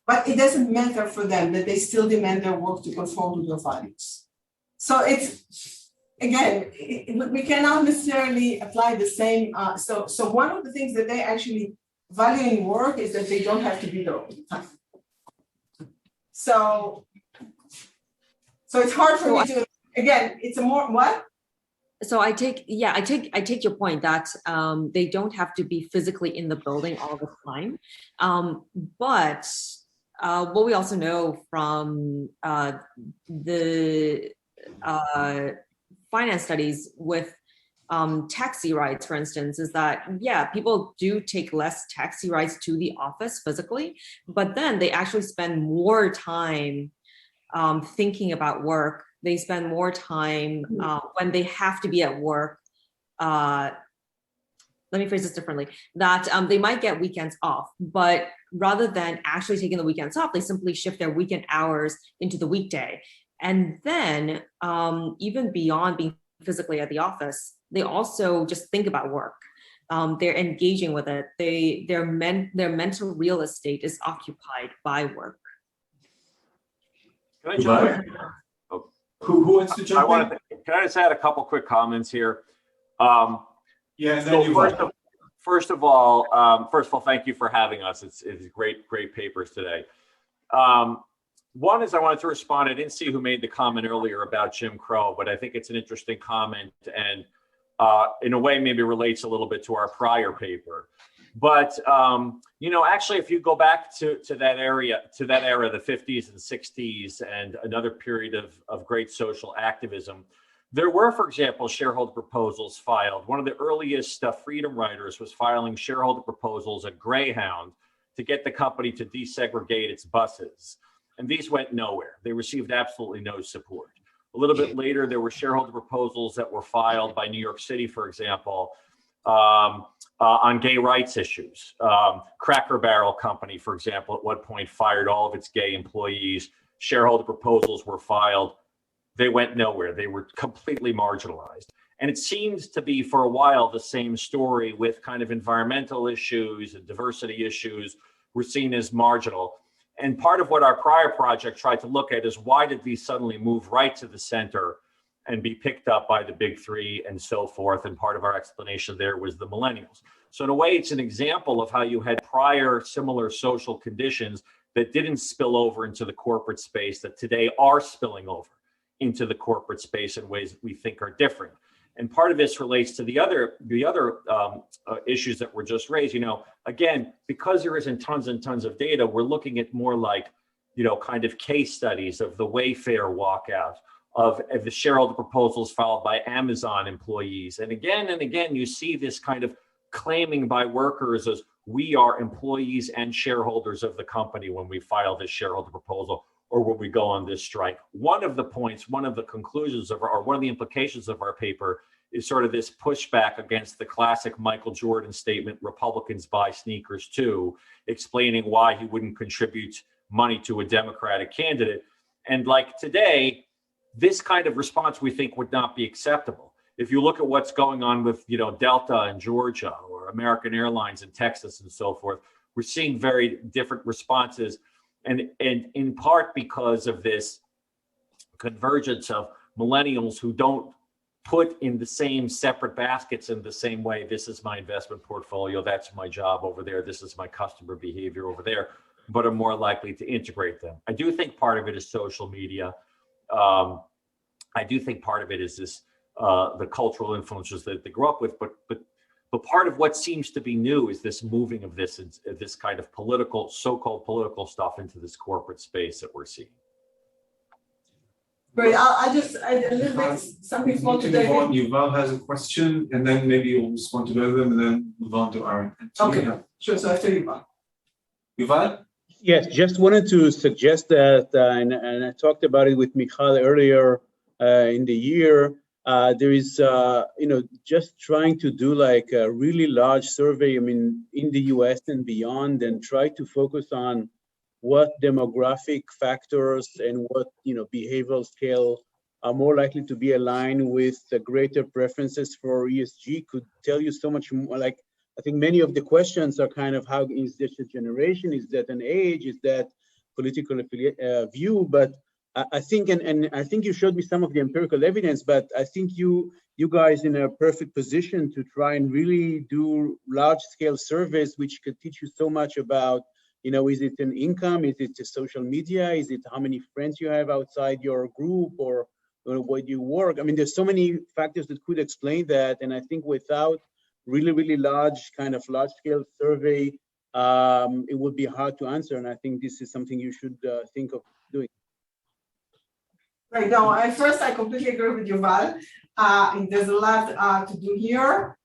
[SPEAKER 12] but it doesn't matter for them that they still demand their work to conform to their values. So it's, again, we cannot necessarily apply the same. So one of the things that they actually value in work is that they don't have to be there all the time. So it's hard for me to, again, it's a more, what?
[SPEAKER 13] So I take your point that they don't have to be physically in the building all the time. But what we also know from the finance studies with taxi rides, for instance, is that, yeah, people do take less taxi rides to the office physically, but then they actually spend more time thinking about work. They spend more time when they have to be at work. Let me phrase this differently, that they might get weekends off, but rather than actually taking the weekends off, they simply shift their weekend hours into the weekday. And then even beyond being physically at the office, they also just think about work. They're engaging with it. Their mental real estate is occupied by work.
[SPEAKER 7] Can I jump in?
[SPEAKER 10] Who wants to jump in?
[SPEAKER 7] Can I just add a couple quick comments here?
[SPEAKER 10] And then
[SPEAKER 7] first of all, thank you for having us. It's great papers today. One is I wanted to respond. I didn't see who made the comment earlier about Jim Crow, but I think it's an interesting comment and in a way maybe relates a little bit to our prior paper. But actually, if you go back to that era, the 50s and 60s, and another period of great social activism, there were, for example, shareholder proposals filed. One of the earliest freedom writers was filing shareholder proposals at Greyhound to get the company to desegregate its buses. And these went nowhere. They received absolutely no support. A little bit later, there were shareholder proposals that were filed by New York City, for example, on gay rights issues. Cracker Barrel Company, for example, at one point fired all of its gay employees. Shareholder proposals were filed. They went nowhere. They were completely marginalized. And it seems to be for a while the same story with kind of environmental issues and diversity issues were seen as marginal. And part of what our prior project tried to look at is why did these suddenly move right to the center and be picked up by the big three and so forth. And part of our explanation there was the millennials. So in a way, it's an example of how you had prior similar social conditions that didn't spill over into the corporate space that today are spilling over into the corporate space in ways that we think are different. And part of this relates to the other issues that were just raised. Again, because there isn't tons and tons of data, we're looking at more like, kind of case studies of the Wayfair walkout, of the shareholder proposals filed by Amazon employees. And again, you see this kind of claiming by workers as we are employees and shareholders of the company when we file this shareholder proposal or when we go on this strike. One of the points, one of the conclusions or one of the implications of our paper is sort of this pushback against the classic Michael Jordan statement, Republicans buy sneakers too, explaining why he wouldn't contribute money to a Democratic candidate. And like today, this kind of response we think would not be acceptable. If you look at what's going on with, Delta in Georgia or American Airlines in Texas and so forth, we're seeing very different responses. And in part because of this convergence of millennials who don't put in the same separate baskets in the same way. This is my investment portfolio. That's my job over there. This is my customer behavior over there, but are more likely to integrate them. I do think part of it is social media. I do think part of it is this, the cultural influences that they grew up with, but part of what seems to be new is this moving of this kind of political, so-called political stuff into this corporate space that we're seeing.
[SPEAKER 12] Great, I little bit, something small to take in.
[SPEAKER 10] Yuval has a question, and then maybe you'll respond to both of them, and then move on to Aharon.
[SPEAKER 12] Okay, sure, so after Yuval.
[SPEAKER 10] Yuval?
[SPEAKER 15] Yes, just wanted to suggest that, and I talked about it with Michal earlier in the year. There is, just trying to do like a really large survey, I mean, in the US and beyond, and try to focus on what demographic factors and what, behavioral scale are more likely to be aligned with the greater preferences for ESG could tell you so much more. Like, I think many of the questions are kind of, how is this a generation? Is that an age? Is that political view? But I think, and I think you showed me some of the empirical evidence, but I think you guys in a perfect position to try and really do large scale surveys, which could teach you so much about, is it an income? Is it a social media? Is it how many friends you have outside your group, or where you work? I mean, there's so many factors that could explain that. And I think without really, really large scale survey, it would be hard to answer. And I think this is something you should think of doing.
[SPEAKER 12] Right, no, at first I completely agree with Yuval. There's a lot to do here.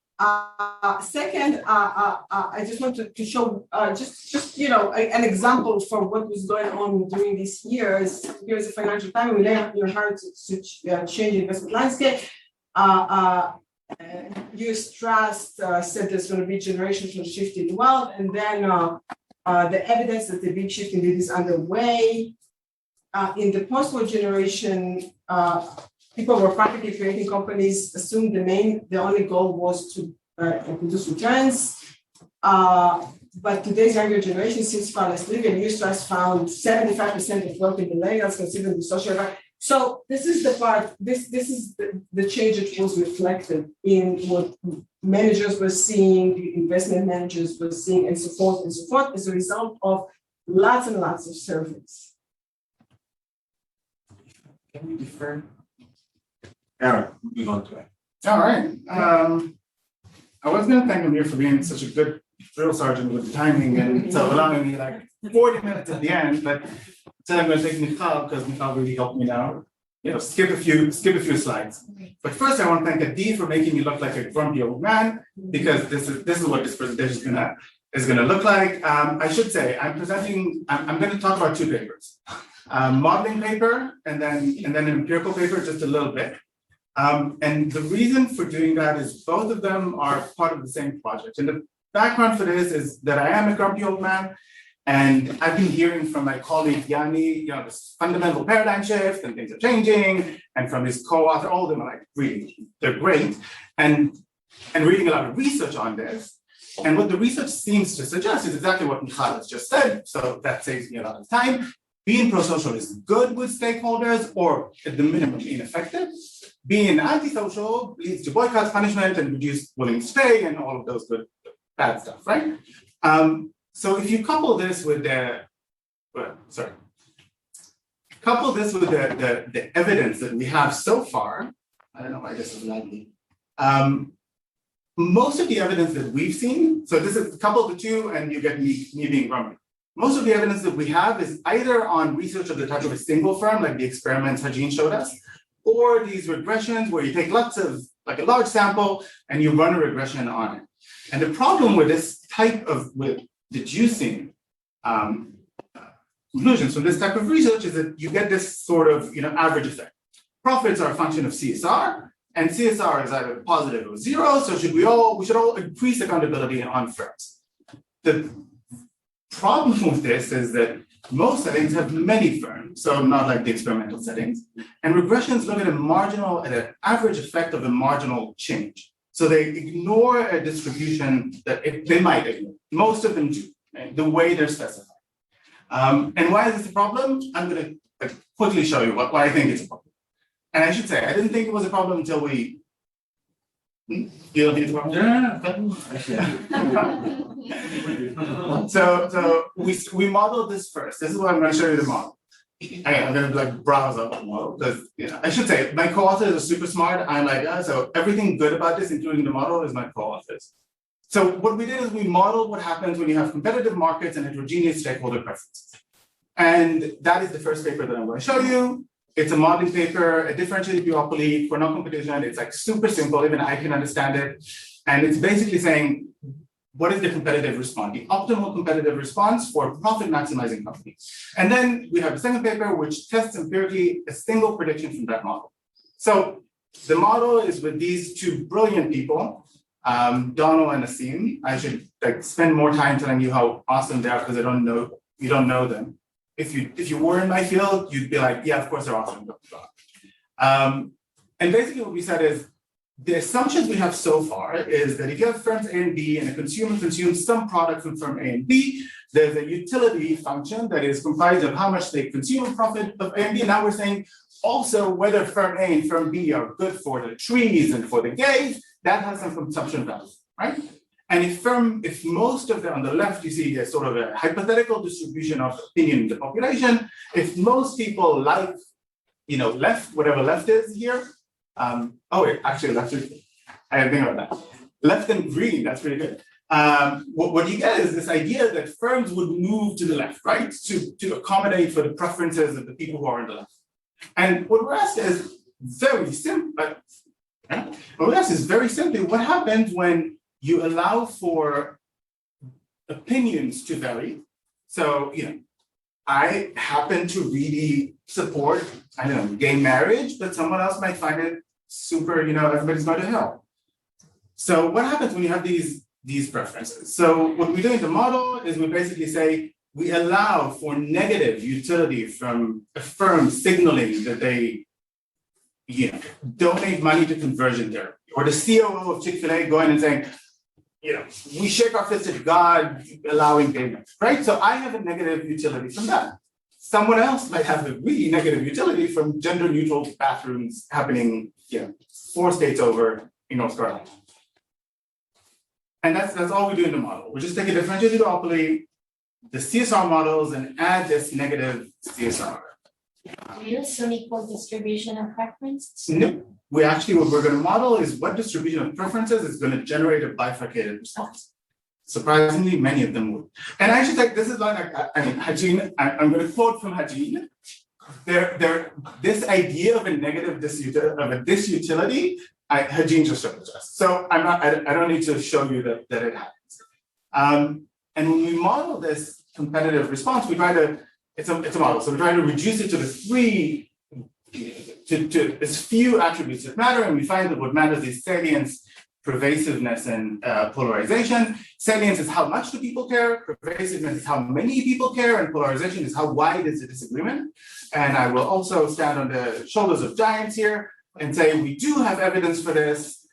[SPEAKER 12] Second, I just wanted to show an example for what was going on during these years. Here's a financial time. We learned how to change investment landscape. US Trust said there's going to be generational shift in wealth, and then the evidence that the big shift indeed is underway. In the post-war generation, people were practically creating companies, assumed the only goal was to produce returns. But today's younger generation seems far less trivial. US Trust found 75% of wealth in millennials considered the social right. So this is the part, this is the change that was reflected in what managers were seeing, the investment managers were seeing, and so forth as a result of lots and lots of surveys.
[SPEAKER 10] Can we defer? Aharon, move on to it.
[SPEAKER 16] All right. I was going to thank Amir for being such a good drill sergeant with the timing and so allowing me like 40 minutes at the end, but instead I'm going to take Michal because Michal really helped me now. Skip a few slides. But first, I want to thank Adi for making me look like a grumpy old man, because this is what this presentation is gonna look like. I should say I'm going to talk about two papers. Modeling paper and then an empirical paper, just a little bit. And the reason for doing that is both of them are part of the same project. And the background for this is that I am a grumpy old man, and I've been hearing from my colleague Yanni, this fundamental paradigm shift and things are changing, and from his co-author, all of them are like, really, they're great, and reading a lot of research on this. And what the research seems to suggest is exactly what Michal has just said, so that saves me a lot of time. Being pro-social is good with stakeholders, or at the minimum ineffective. Being antisocial leads to boycotts, punishment, and reduced willingness to pay, and all of those good, bad stuff, right? So if you couple this with the evidence that we have so far, I don't know why this is lagging. Most of the evidence that we've seen, so this is couple the two, and you get me being grumpy. Most of the evidence that we have is either on research of the type of a single firm, like the experiments Hajin showed us, or these regressions where you take lots of, like a large sample, and you run a regression on it. And the problem with this type of, with deducing conclusions from this type of research is that you get this sort of, average effect. Profits are a function of CSR, and CSR is either positive or zero, so we should all increase accountability on firms. The problem with this is that most settings have many firms, so not like the experimental settings, and regressions look at an average effect of a marginal change. So they ignore a distribution that they might ignore. Most of them do, right? The way they're specified. And why is this a problem? I'm going to quickly show you why I think it's a problem. And I should say, I didn't think it was a problem until we. You don't think it's a problem? So we modeled this first. This is what I'm going to show you the model. I'm going to like browse out the model because I should say my co-authors are super smart. I'm like, so everything good about this, including the model, is my co-authors. So what we did is we modeled what happens when you have competitive markets and heterogeneous stakeholder preferences. And that is the first paper that I'm going to show you. It's a modeling paper, a differentiated duopoly for non-competition. It's like super simple, even I can understand it. And it's basically saying, what is the competitive response? The optimal competitive response for profit maximizing companies. And then we have a second paper which tests empirically a single prediction from that model. So the model is with these two brilliant people, Donald and Asim. I should like spend more time telling you how awesome they are because you don't know them. If you were in my field, you'd be like, yeah, of course they're awesome. And basically what we said is, the assumptions we have so far is that if you have firms A and B and a consumer consumes some product from firm A and B, there's a utility function that is comprised of how much they consume of profit of A and B. Now we're saying also whether firm A and firm B are good for the trees and for the gays, that has some consumption value, right? And if most of them on the left, you see a sort of a hypothetical distribution of opinion in the population, if most people like, left, whatever left is here, actually left is, I didn't think about that. Left and green, that's pretty good. What you get is this idea that firms would move to the left, right? To accommodate for the preferences of the people who are on the left. And what we're asked is very simple. What we're asked is very simply, what happens when you allow for opinions to vary? So, I happen to really support, gay marriage, but someone else might find it super, everybody's going to hell. So what happens when you have these preferences? So what we do in the model is we basically say, we allow for negative utility from a firm signaling that they, donate money to conversion therapy, or the COO of Chick-fil-A going and saying, we shake our fist at God allowing gay marriage, right? So I have a negative utility from that. Someone else might have a really negative utility from gender neutral bathrooms happening, 4 states over in North Carolina. And that's all we do in the model. We just take a differentiated duopoly, the CSR models, and add this negative CSR.
[SPEAKER 9] Use unequal distribution of preferences?
[SPEAKER 16] No. What we're going to model is what distribution of preferences is going to generate a bifurcated response. Surprisingly, many of them would. And I should say, this is like, Hajin, I'm going to quote from Hajin. This idea of a negative disutility, Hajin just showed us. So I don't need to show you that it happens. And when we model this competitive response, we try to, it's a model. So we try to reduce it to to as few attributes that matter, and we find that what matters is salience, pervasiveness, and polarization. Salience is how much do people care, pervasiveness is how many people care, and polarization is how wide is the disagreement. And I will also stand on the shoulders of giants here and say we do have evidence for this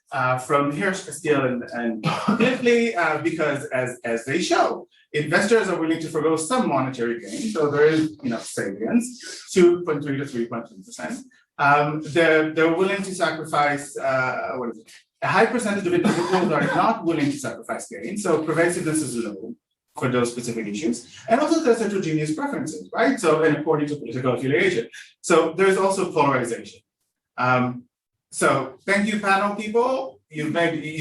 [SPEAKER 16] from Hirst, Kastiel, and Kricheli, because as they show, investors are willing to forgo some monetary gain. So there is salience, 2.3 to 3.3%. They're willing to sacrifice, a high percentage of individuals are not willing to sacrifice gain. So pervasiveness is low for those specific issues. And also there's heterogeneous preferences, right? So, and according to political affiliation. So there's also polarization. So thank you, panel people. You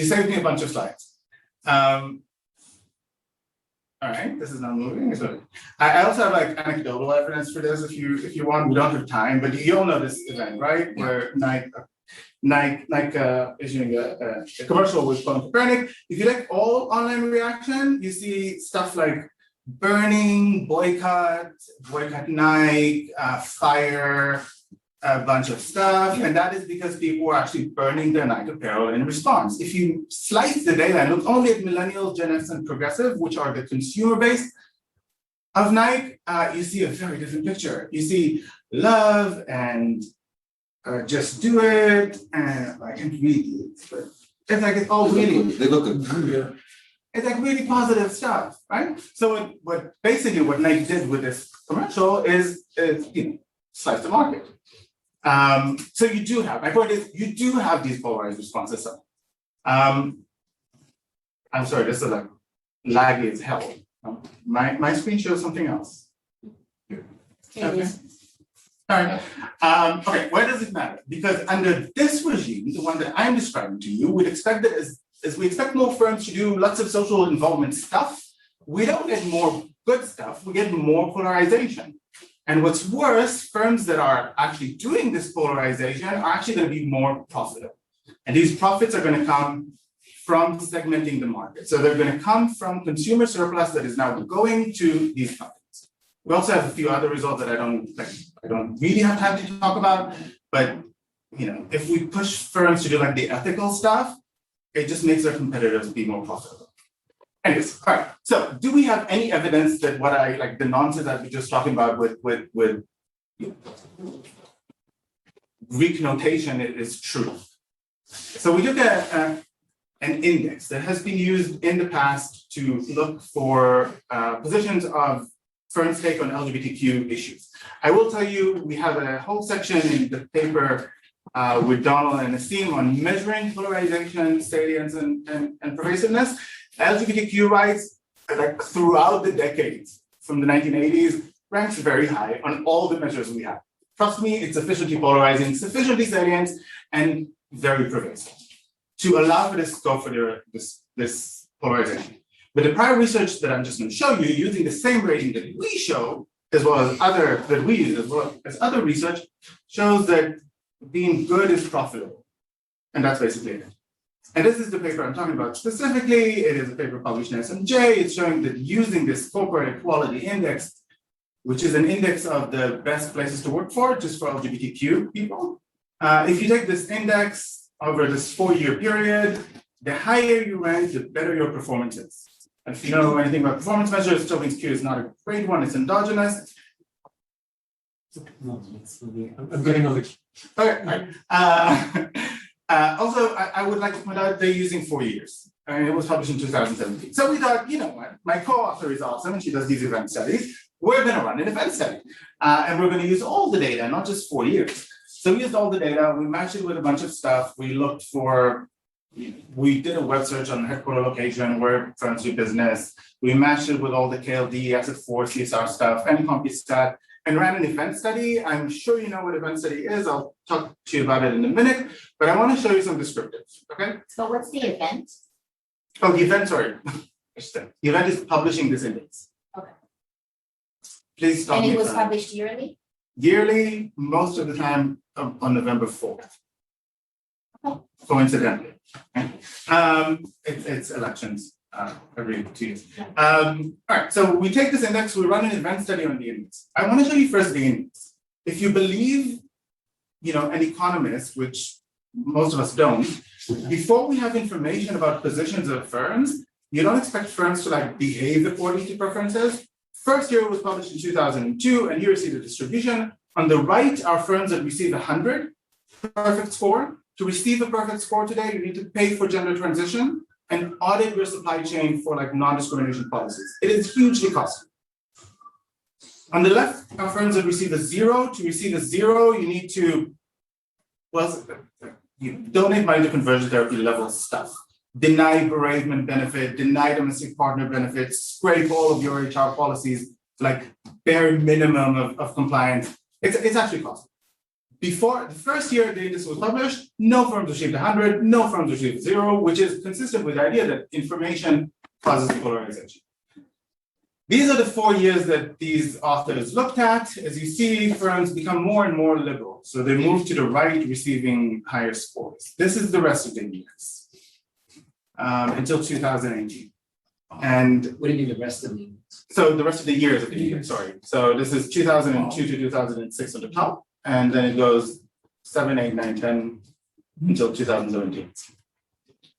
[SPEAKER 16] saved me a bunch of slides. All right, this is not moving. So I also have like anecdotal evidence for this if you want. We don't have time, but you all know this event, right? Where Nike issuing a commercial with Copernic. If you like all online reaction, you see stuff like burning, boycott Nike, fire, a bunch of stuff, and that is because people were actually burning their Nike apparel in response. If you slice the data and look only at Millennials, Gen X, and Progressive, which are the consumer base of Nike, you see a very different picture. You see love and just do it, and I can't read it, but it's like it's all really. They look good. It's like really positive stuff, right? So what Nike did with this commercial is slice the market. So you do have, my point is, you do have these polarized responses. I'm sorry, this is like laggy as hell. My screen shows something else. Okay. All right. Okay, why does it matter? Because under this regime, the one that I'm describing to you, we'd expect that as we expect more firms to do lots of social involvement stuff, we don't get more good stuff, we get more polarization. And what's worse, firms that are actually doing this polarization are actually going to be more profitable. And these profits are going to come from segmenting the market. So they're going to come from consumer surplus that is now going to these companies. We also have a few other results that I don't really have time to talk about, but if we push firms to do like the ethical stuff, it just makes their competitors be more profitable. Anyways, all right. So do we have any evidence that what the nonsense that we're just talking about with Greek notation is true? So we took an index that has been used in the past to look for positions of firms' take on LGBTQ issues. I will tell you, we have a whole section in the paper with Donald and Nassim on measuring polarization, salience, and pervasiveness. LGBTQ rights, throughout the decades, from the 1980s, ranks very high on all the measures we have. Trust me, it's sufficiently polarizing, sufficiently salient, and very pervasive to allow for this scope for this polarization. But the prior research that I'm just going to show you, using the same rating that we show, as well as other research, shows that being good is profitable. And that's basically it. And this is the paper I'm talking about specifically. It is a paper published in SMJ. It's showing that using this corporate equality index, which is an index of the best places to work for, just for LGBTQ people. If you take this index over this 4-year period, the higher you rank, the better your performance is. If you know anything about performance measures, Tobin's Q is not a great one, it's endogenous.
[SPEAKER 6] I'm getting on the.
[SPEAKER 16] Okay, also, I would like to point out they're using 4 years. And it was published in 2017. So we thought, you know what, my co-author is awesome and she does these event studies. We're going to run an event study. And we're going to use all the data, not just 4 years. So we used all the data, we matched it with a bunch of stuff. We did a web search on headquarter location, where firms do business. We matched it with all the KLD, Asset4, CSR stuff, and CompuStat, and ran an event study. I'm sure you know what event study is. I'll talk to you about it in a minute, but I want to show you some descriptives, okay?
[SPEAKER 9] So what's the event?
[SPEAKER 16] Oh, the event, sorry. The event is publishing this index.
[SPEAKER 9] Okay.
[SPEAKER 16] Please stop me.
[SPEAKER 9] And it was published yearly?
[SPEAKER 16] Yearly, most of the time on November 4th. Okay. Coincidentally. It's elections every 2 years. All right, so we take this index, we run an event study on the index. I want to show you first the index. If you believe, an economist, which most of us don't, before we have information about positions of firms, you don't expect firms to behave according to preferences. First year was published in 2002, and here you see the distribution. On the right are firms that receive 100 perfect score. To receive a perfect score today, you need to pay for gender transition and audit your supply chain for non-discrimination policies. It is hugely costly. On the left are firms that receive a 0. To receive a 0, you need to, you donate money to conversion therapy level stuff. Deny bereavement benefit, deny domestic partner benefits, scrape all of your HR policies, bare minimum of compliance. It's actually costly. Before the first year the index was published, no firms received 100, no firms received 0, which is consistent with the idea that information causes polarization. These are the 4 years that these authors looked at. As you see, firms become more and more liberal. So they move to the right, receiving higher scores. This is the rest of the index until 2018. And
[SPEAKER 5] what do you mean the rest of the index?
[SPEAKER 16] So the rest of the years of the index, sorry. So this is 2002 to 2006 on the top. And then it goes 7, 8, 9, 10 until 2017.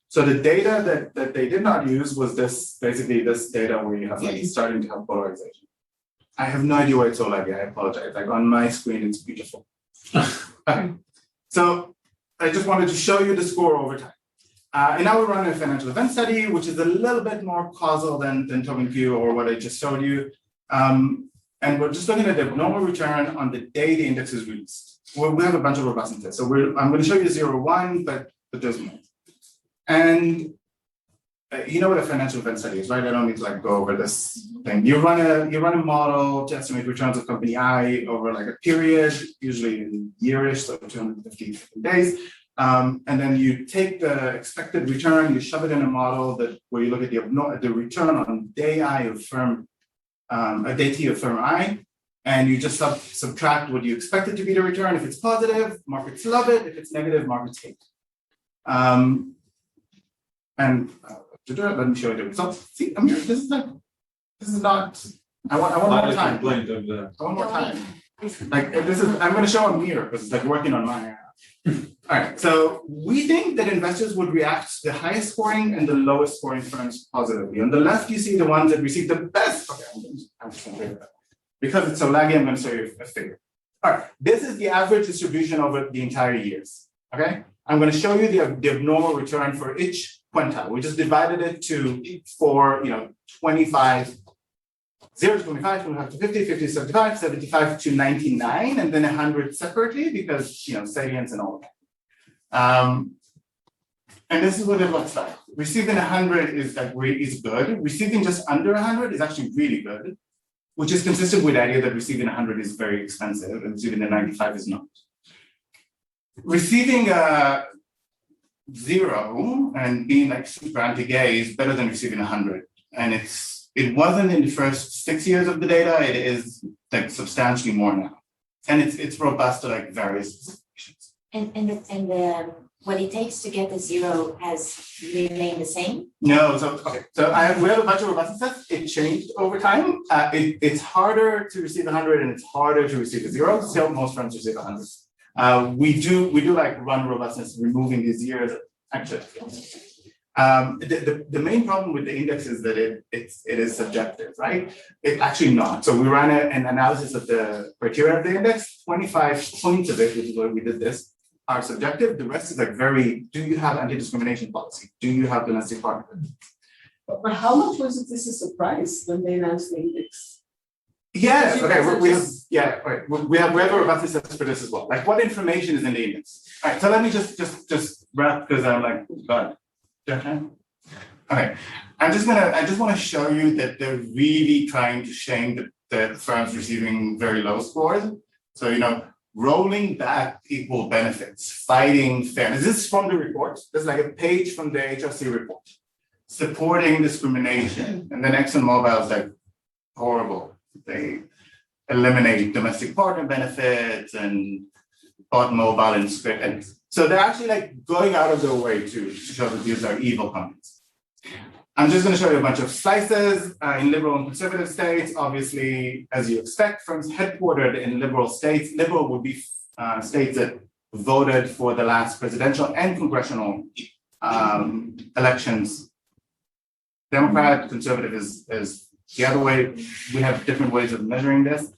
[SPEAKER 16] So the data that they did not use was basically this data where you have starting to have polarization. I have no idea why it's so laggy. I apologize. On my screen, it's beautiful. Okay. So I just wanted to show you the score over time. And now we're running a financial event study, which is a little bit more causal than Tobin Q or what I just showed you. And we're just looking at the normal return on the day the index is released. we have a bunch of robustness. So I'm going to show you 0, 1, but there's more. And you know what a financial event study is, right? I don't need to like go over this thing. You run a model to estimate returns of company I over like a period, usually a yearish, so 250 days. And then you take the expected return, you shove it in a model where you look at the return on day I of firm, a day T of firm I, and you just subtract what you expect it to be the return. If it's positive, markets love it. If it's negative, markets hate. Let me show you the results. See, Amir, this is not. I want more time. I want more time. Like I'm going to show Amir because it's like working on my. All right. So we think that investors would react to the highest scoring and the lowest scoring firms positively. On the left, you see the ones that receive the best. Okay, I'm just going to figure that. Because it's so laggy, I'm going to show you a figure. All right. This is the average distribution over the entire years. Okay. I'm going to show you the abnormal return for each quintile. We just divided it for 25, 0 to 25, 25 to 50, 50 to 75, 75 to 99, and then 100 separately because salience and all of that. And this is what it looks like. Receiving 100 is good. Receiving just under 100 is actually really good, which is consistent with the idea that receiving 100 is very expensive and receiving a 95 is not. Receiving 0 and being like super anti-gay is better than receiving 100. And it wasn't in the first 6 years of the data. It is like substantially more now. And it's robust to like various situations.
[SPEAKER 9] And what it takes to get the 0 has remained the same?
[SPEAKER 16] No, so we have a bunch of robustness tests. It changed over time. It's harder to receive 100 and it's harder to receive a 0. Still, most firms receive 100. We do like run robustness, removing these years. Actually, the main problem with the index is that it is subjective, right? It's actually not. So we ran an analysis of the criteria of the index. 25 points of it, which is why we did this, are subjective. The rest is like do you have anti-discrimination policy? Do you have domestic partner?
[SPEAKER 12] But how much was this a surprise when they announced the index?
[SPEAKER 16] Yes. Okay. We have a robustness test for this as well. Like, what information is in the index? All right. So let me just wrap because I'm like, God. Okay. I just want to show you that they're really trying to shame the firms receiving very low scores. So rolling back equal benefits, fighting fairness. This is from the report. This is like a page from the HRC report. Supporting discrimination, and then ExxonMobil is like horrible. They eliminate domestic partner benefits and bought mobile and script. And so they're actually like going out of their way to show that these are evil companies. I'm just going to show you a bunch of slices in liberal and conservative states. Obviously, as you expect, firms headquartered in liberal states. Liberal would be states that voted for the last presidential and congressional elections. Democrat, conservative is the other way. We have different ways of measuring this.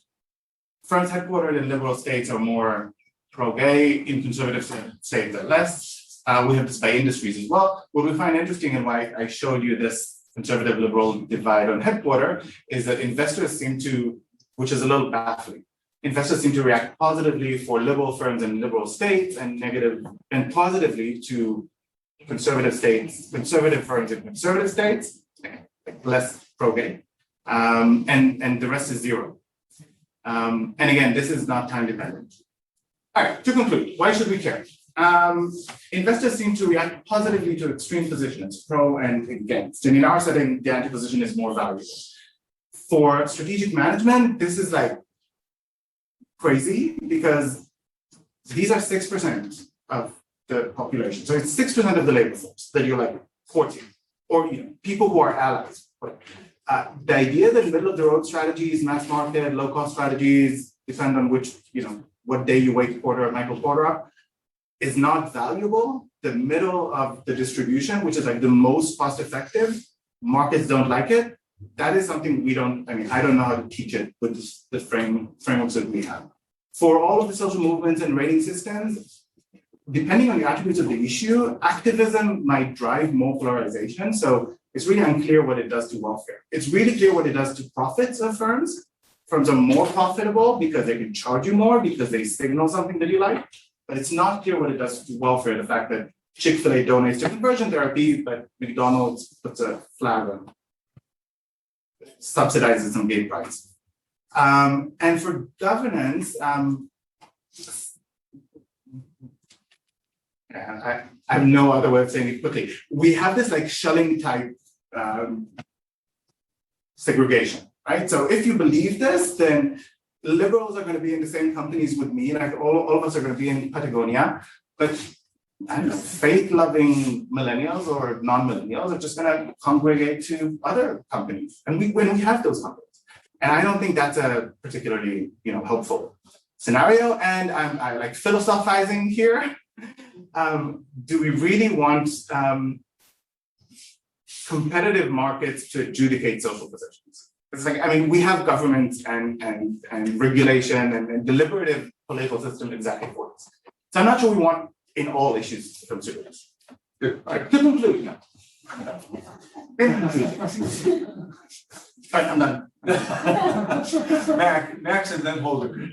[SPEAKER 16] Firms headquartered in liberal states are more pro-gay, in conservative states are less. We have this by industries as well. What we find interesting and why I showed you this conservative liberal divide on headquarter is that investors seem to, which is a little baffling, investors seem to react positively for liberal firms in liberal states and positively to conservative firms in conservative states, like less pro-gay. And the rest is 0. And again, this is not time dependent. All right, to conclude, why should we care? Investors seem to react positively to extreme positions, pro and against. And in our setting, the anti-position is more valuable. For strategic management, this is like crazy because these are 6% of the population. So it's 6% of the labor force that you're like courting, or people who are allies. The idea that middle of the road strategies, mass market, low cost strategies, depend on which, what day you wake quarter or Michael quarter up, is not valuable. The middle of the distribution, which is like the most cost effective, markets don't like it. That is something I don't know how to teach it with the frameworks that we have. For all of the social movements and rating systems, depending on the attributes of the issue, activism might drive more polarization. So it's really unclear what it does to welfare. It's really clear what it does to profits of firms. firms are more profitable because they can charge you more because they signal something that you like, but it's not clear what it does to welfare. The fact that Chick-fil-A donates to conversion therapy, but McDonald's puts a flag on, subsidizes some gay prides. And for governance, I have no other way of saying it quickly. We have this like Schelling type segregation, right? So if you believe this, then liberals are going to be in the same companies with me, like all of us are going to be in Patagonia, but I don't know, faith-loving millennials or non-millennials are just going to congregate to other companies, and when we have those companies, and I don't think that's a particularly helpful scenario. And I like philosophizing here. Do we really want competitive markets to adjudicate social positions? It's like, I mean, we have government and regulation and deliberative political system exactly for this. So I'm not sure we want in all issues to consider this. Good. All right, to conclude now. All right, I'm done.
[SPEAKER 10] Max and then Holger.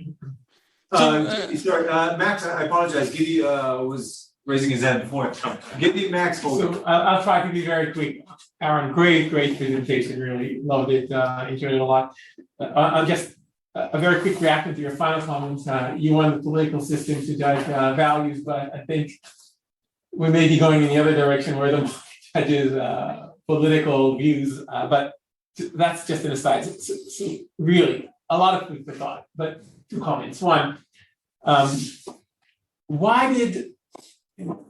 [SPEAKER 10] Sorry, Max, I apologize. Giddy was raising his hand before. Giddy, Max, Holger.
[SPEAKER 6] So I'll try to be very quick. Aharon, great presentation. Really loved it. Enjoyed it a lot. I'll just a very quick reaction to your final comments. You want the political system to judge values, but I think we may be going in the other direction where the judges political views. But that's just an aside. So really, a lot of food for thought. But 2 comments. One, why did,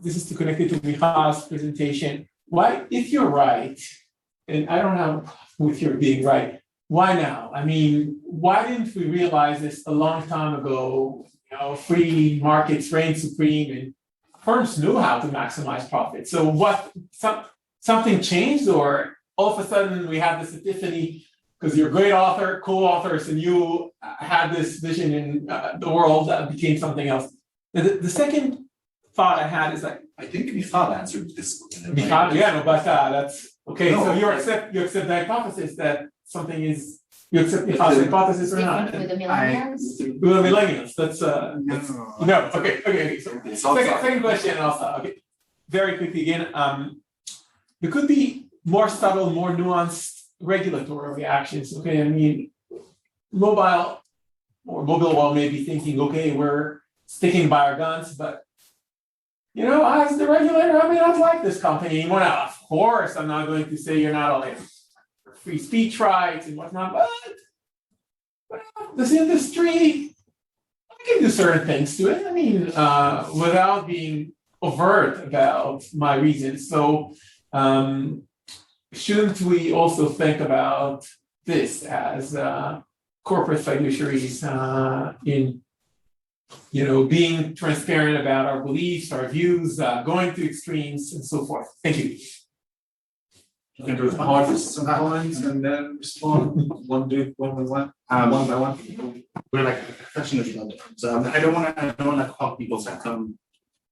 [SPEAKER 6] this is to connect it to Michal's presentation, why, if you're right, and I don't have a problem with your being right, why now? I mean, why didn't we realize this a long time ago? Free markets reign supreme and firms knew how to maximize profit. So what, something changed, or all of a sudden we have this epiphany because you're a great author, co-authors, and you had this vision in the world that became something else. The second thought I had is like,
[SPEAKER 1] I think Michal answered this.
[SPEAKER 6] Michal, but that's okay. No, so you accept the hypothesis that something is, you accept Michal's hypothesis or not?
[SPEAKER 9] With the millennials?
[SPEAKER 6] With the millennials, that's no. Okay. So second question, and I'll stop. Okay, very quickly again. There could be more subtle, more nuanced regulatory reactions. Okay, I mean, mobile world may be thinking, okay, we're sticking by our guns, but as the regulator, I may not like this company anymore. Now, of course, I'm not going to say you're not allowed free speech rights and whatnot, but this industry, I can do certain things to it. I mean, without being overt about my reasons. So, shouldn't we also think about this as corporate fiduciaries in being transparent about our beliefs, our views, going to extremes, and so forth? Thank you.
[SPEAKER 10] You can do hard for some outlines and then respond one by one.
[SPEAKER 16] We're like professionals about it. So I don't want to hog people's time.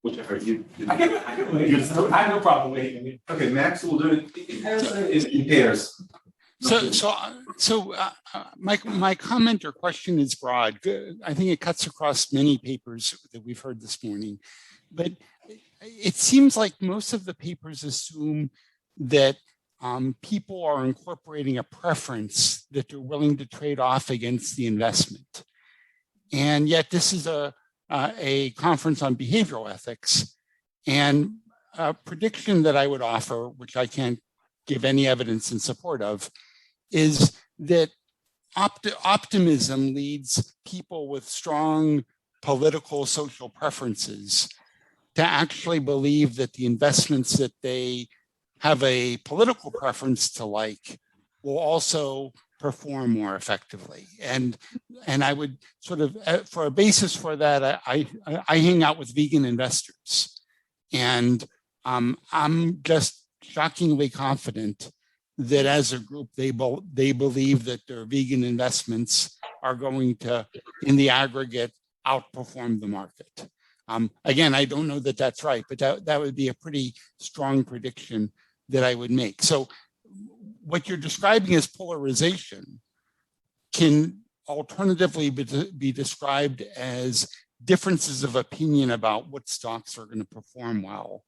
[SPEAKER 16] Whichever you.
[SPEAKER 6] I can wait. I have no problem waiting.
[SPEAKER 10] Okay, Max will do it in pairs.
[SPEAKER 3] So my comment or question is broad. I think it cuts across many papers that we've heard this morning, but it seems like most of the papers assume that people are incorporating a preference that they're willing to trade off against the investment, and yet this is a conference on behavioral ethics, and a prediction that I would offer, which I can't give any evidence in support of, is that optimism leads people with strong political social preferences to actually believe that the investments that they have a political preference to like will also perform more effectively. And I would sort of, for a basis for that, I hang out with vegan investors, and I'm just shockingly confident that as a group, they believe that their vegan investments are going to, in the aggregate, outperform the market. Again, I don't know that that's right, but that would be a pretty strong prediction that I would make. So what you're describing as polarization can alternatively be described as differences of opinion about what stocks are going to perform well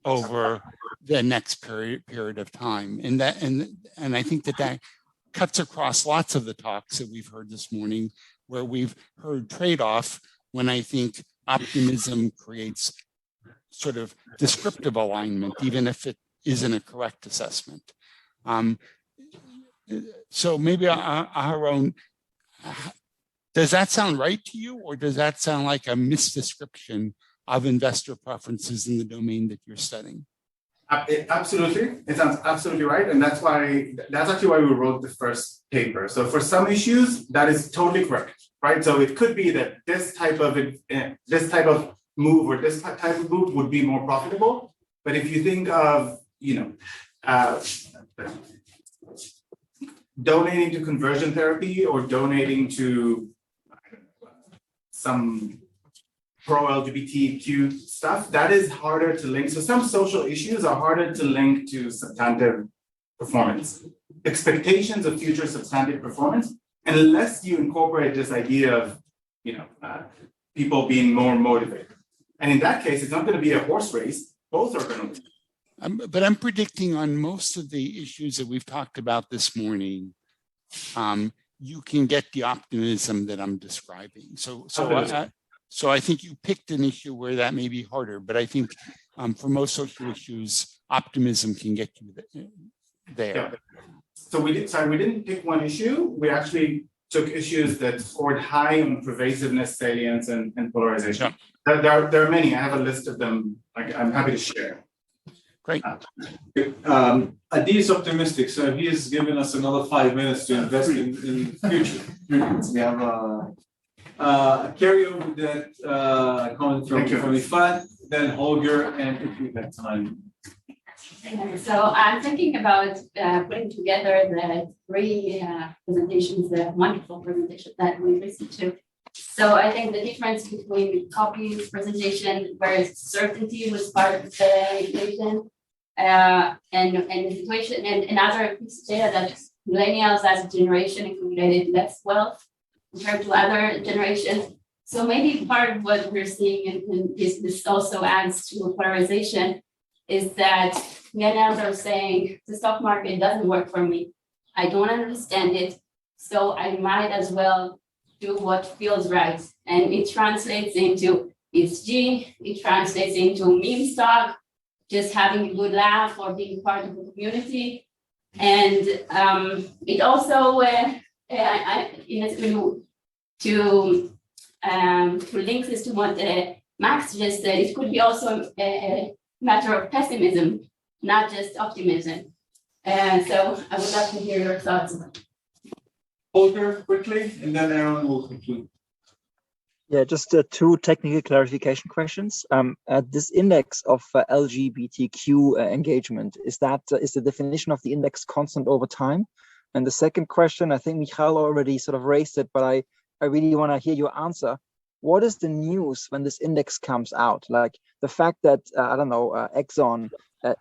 [SPEAKER 3] over the next period of time. And I think that cuts across lots of the talks that we've heard this morning, where we've heard trade-off when I think optimism creates sort of descriptive alignment, even if it isn't a correct assessment. So maybe Aharon, does that sound right to you, or does that sound like a misdescription of investor preferences in the domain that you're studying?
[SPEAKER 16] Absolutely, it sounds absolutely right, and that's actually why we wrote the first paper. So for some issues, that is totally correct, right? So it could be that this type of move or this type of move would be more profitable. But if you think of, donating to conversion therapy or donating to some pro-LGBTQ stuff, that is harder to link. So some social issues are harder to link to substantive performance, expectations of future substantive performance, unless you incorporate this idea of, people being more motivated. And in that case, it's not going to be a horse race. Both are going to win.
[SPEAKER 3] But I'm predicting on most of the issues that we've talked about this morning, you can get the optimism that I'm describing. So I think you picked an issue where that may be harder, but I think for most social issues, optimism can get you there.
[SPEAKER 16] Yeah. So we didn't pick one issue. We actually took issues that scored high on pervasiveness, salience, and polarization. Yeah. There are many. I have a list of them. I'm happy to share.
[SPEAKER 3] Great.
[SPEAKER 10] Adi is optimistic, so he has given us another 5 minutes to invest in future. We have a carryover that coming from Ifat, then Holger, and if we have time.
[SPEAKER 17] So I'm thinking about putting together the three presentations, the wonderful presentations that we listened to. So I think the difference between Kobi's presentation, where certainty was part of the equation, and the situation, and another piece of data that millennials as a generation accumulated less wealth compared to other generations. So maybe part of what we're seeing, and this also adds to polarization, is that millennials are saying the stock market doesn't work for me. I don't understand it, so I might as well do what feels right. And it translates into ESG, it translates into meme stock, just having a good laugh or being part of the community. And it also, to link this to what Max just said, it could be also a matter of pessimism, not just optimism. So I would love to hear your thoughts.
[SPEAKER 10] Holger, quickly, and then Aaron will conclude.
[SPEAKER 18] Yeah, just two technical clarification questions. This index of LGBTQ engagement, is the definition of the index constant over time? And the second question, I think Michal already sort of raised it, but I really want to hear your answer. What is the news when this index comes out? Like the fact that, Exxon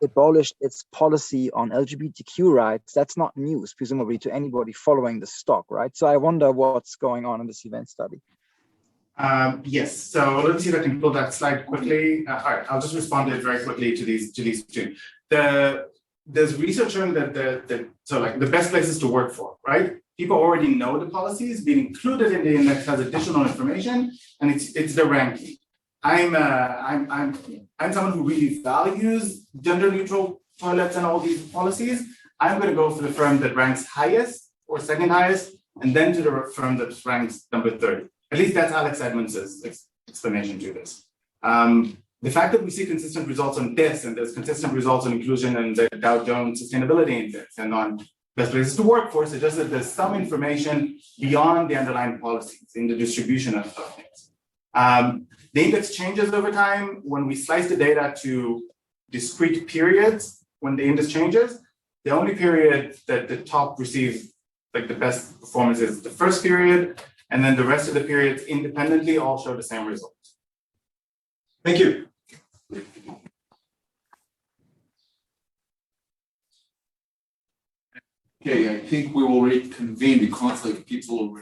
[SPEAKER 18] abolished its policy on LGBTQ rights, that's not news, presumably, to anybody following the stock, right? So I wonder what's going on in this event study.
[SPEAKER 16] Yes, so let's see if I can pull that slide quickly. All right, I'll just respond to it very quickly to these two. There's research showing that the best places to work for, right? People already know the policies. Being included in the index has additional information, and it's the ranking. I'm someone who really values gender neutral toilets and all these policies. I'm going to go for the firm that ranks highest or second highest, and then to the firm that ranks number 30. At least that's Alex Edmonds' explanation to this. The fact that we see consistent results on this, and there's consistent results on inclusion and the Dow Jones Sustainability Index and on best places to work for, suggests that there's some information beyond the underlying policies in the distribution of things. The index changes over time. When we slice the data to discrete periods, when the index changes, the only period that the top receives like the best performance is the first period, and then the rest of the periods independently all show the same results.
[SPEAKER 10] Thank you.
[SPEAKER 1] Okay, I think we will reconvene because people already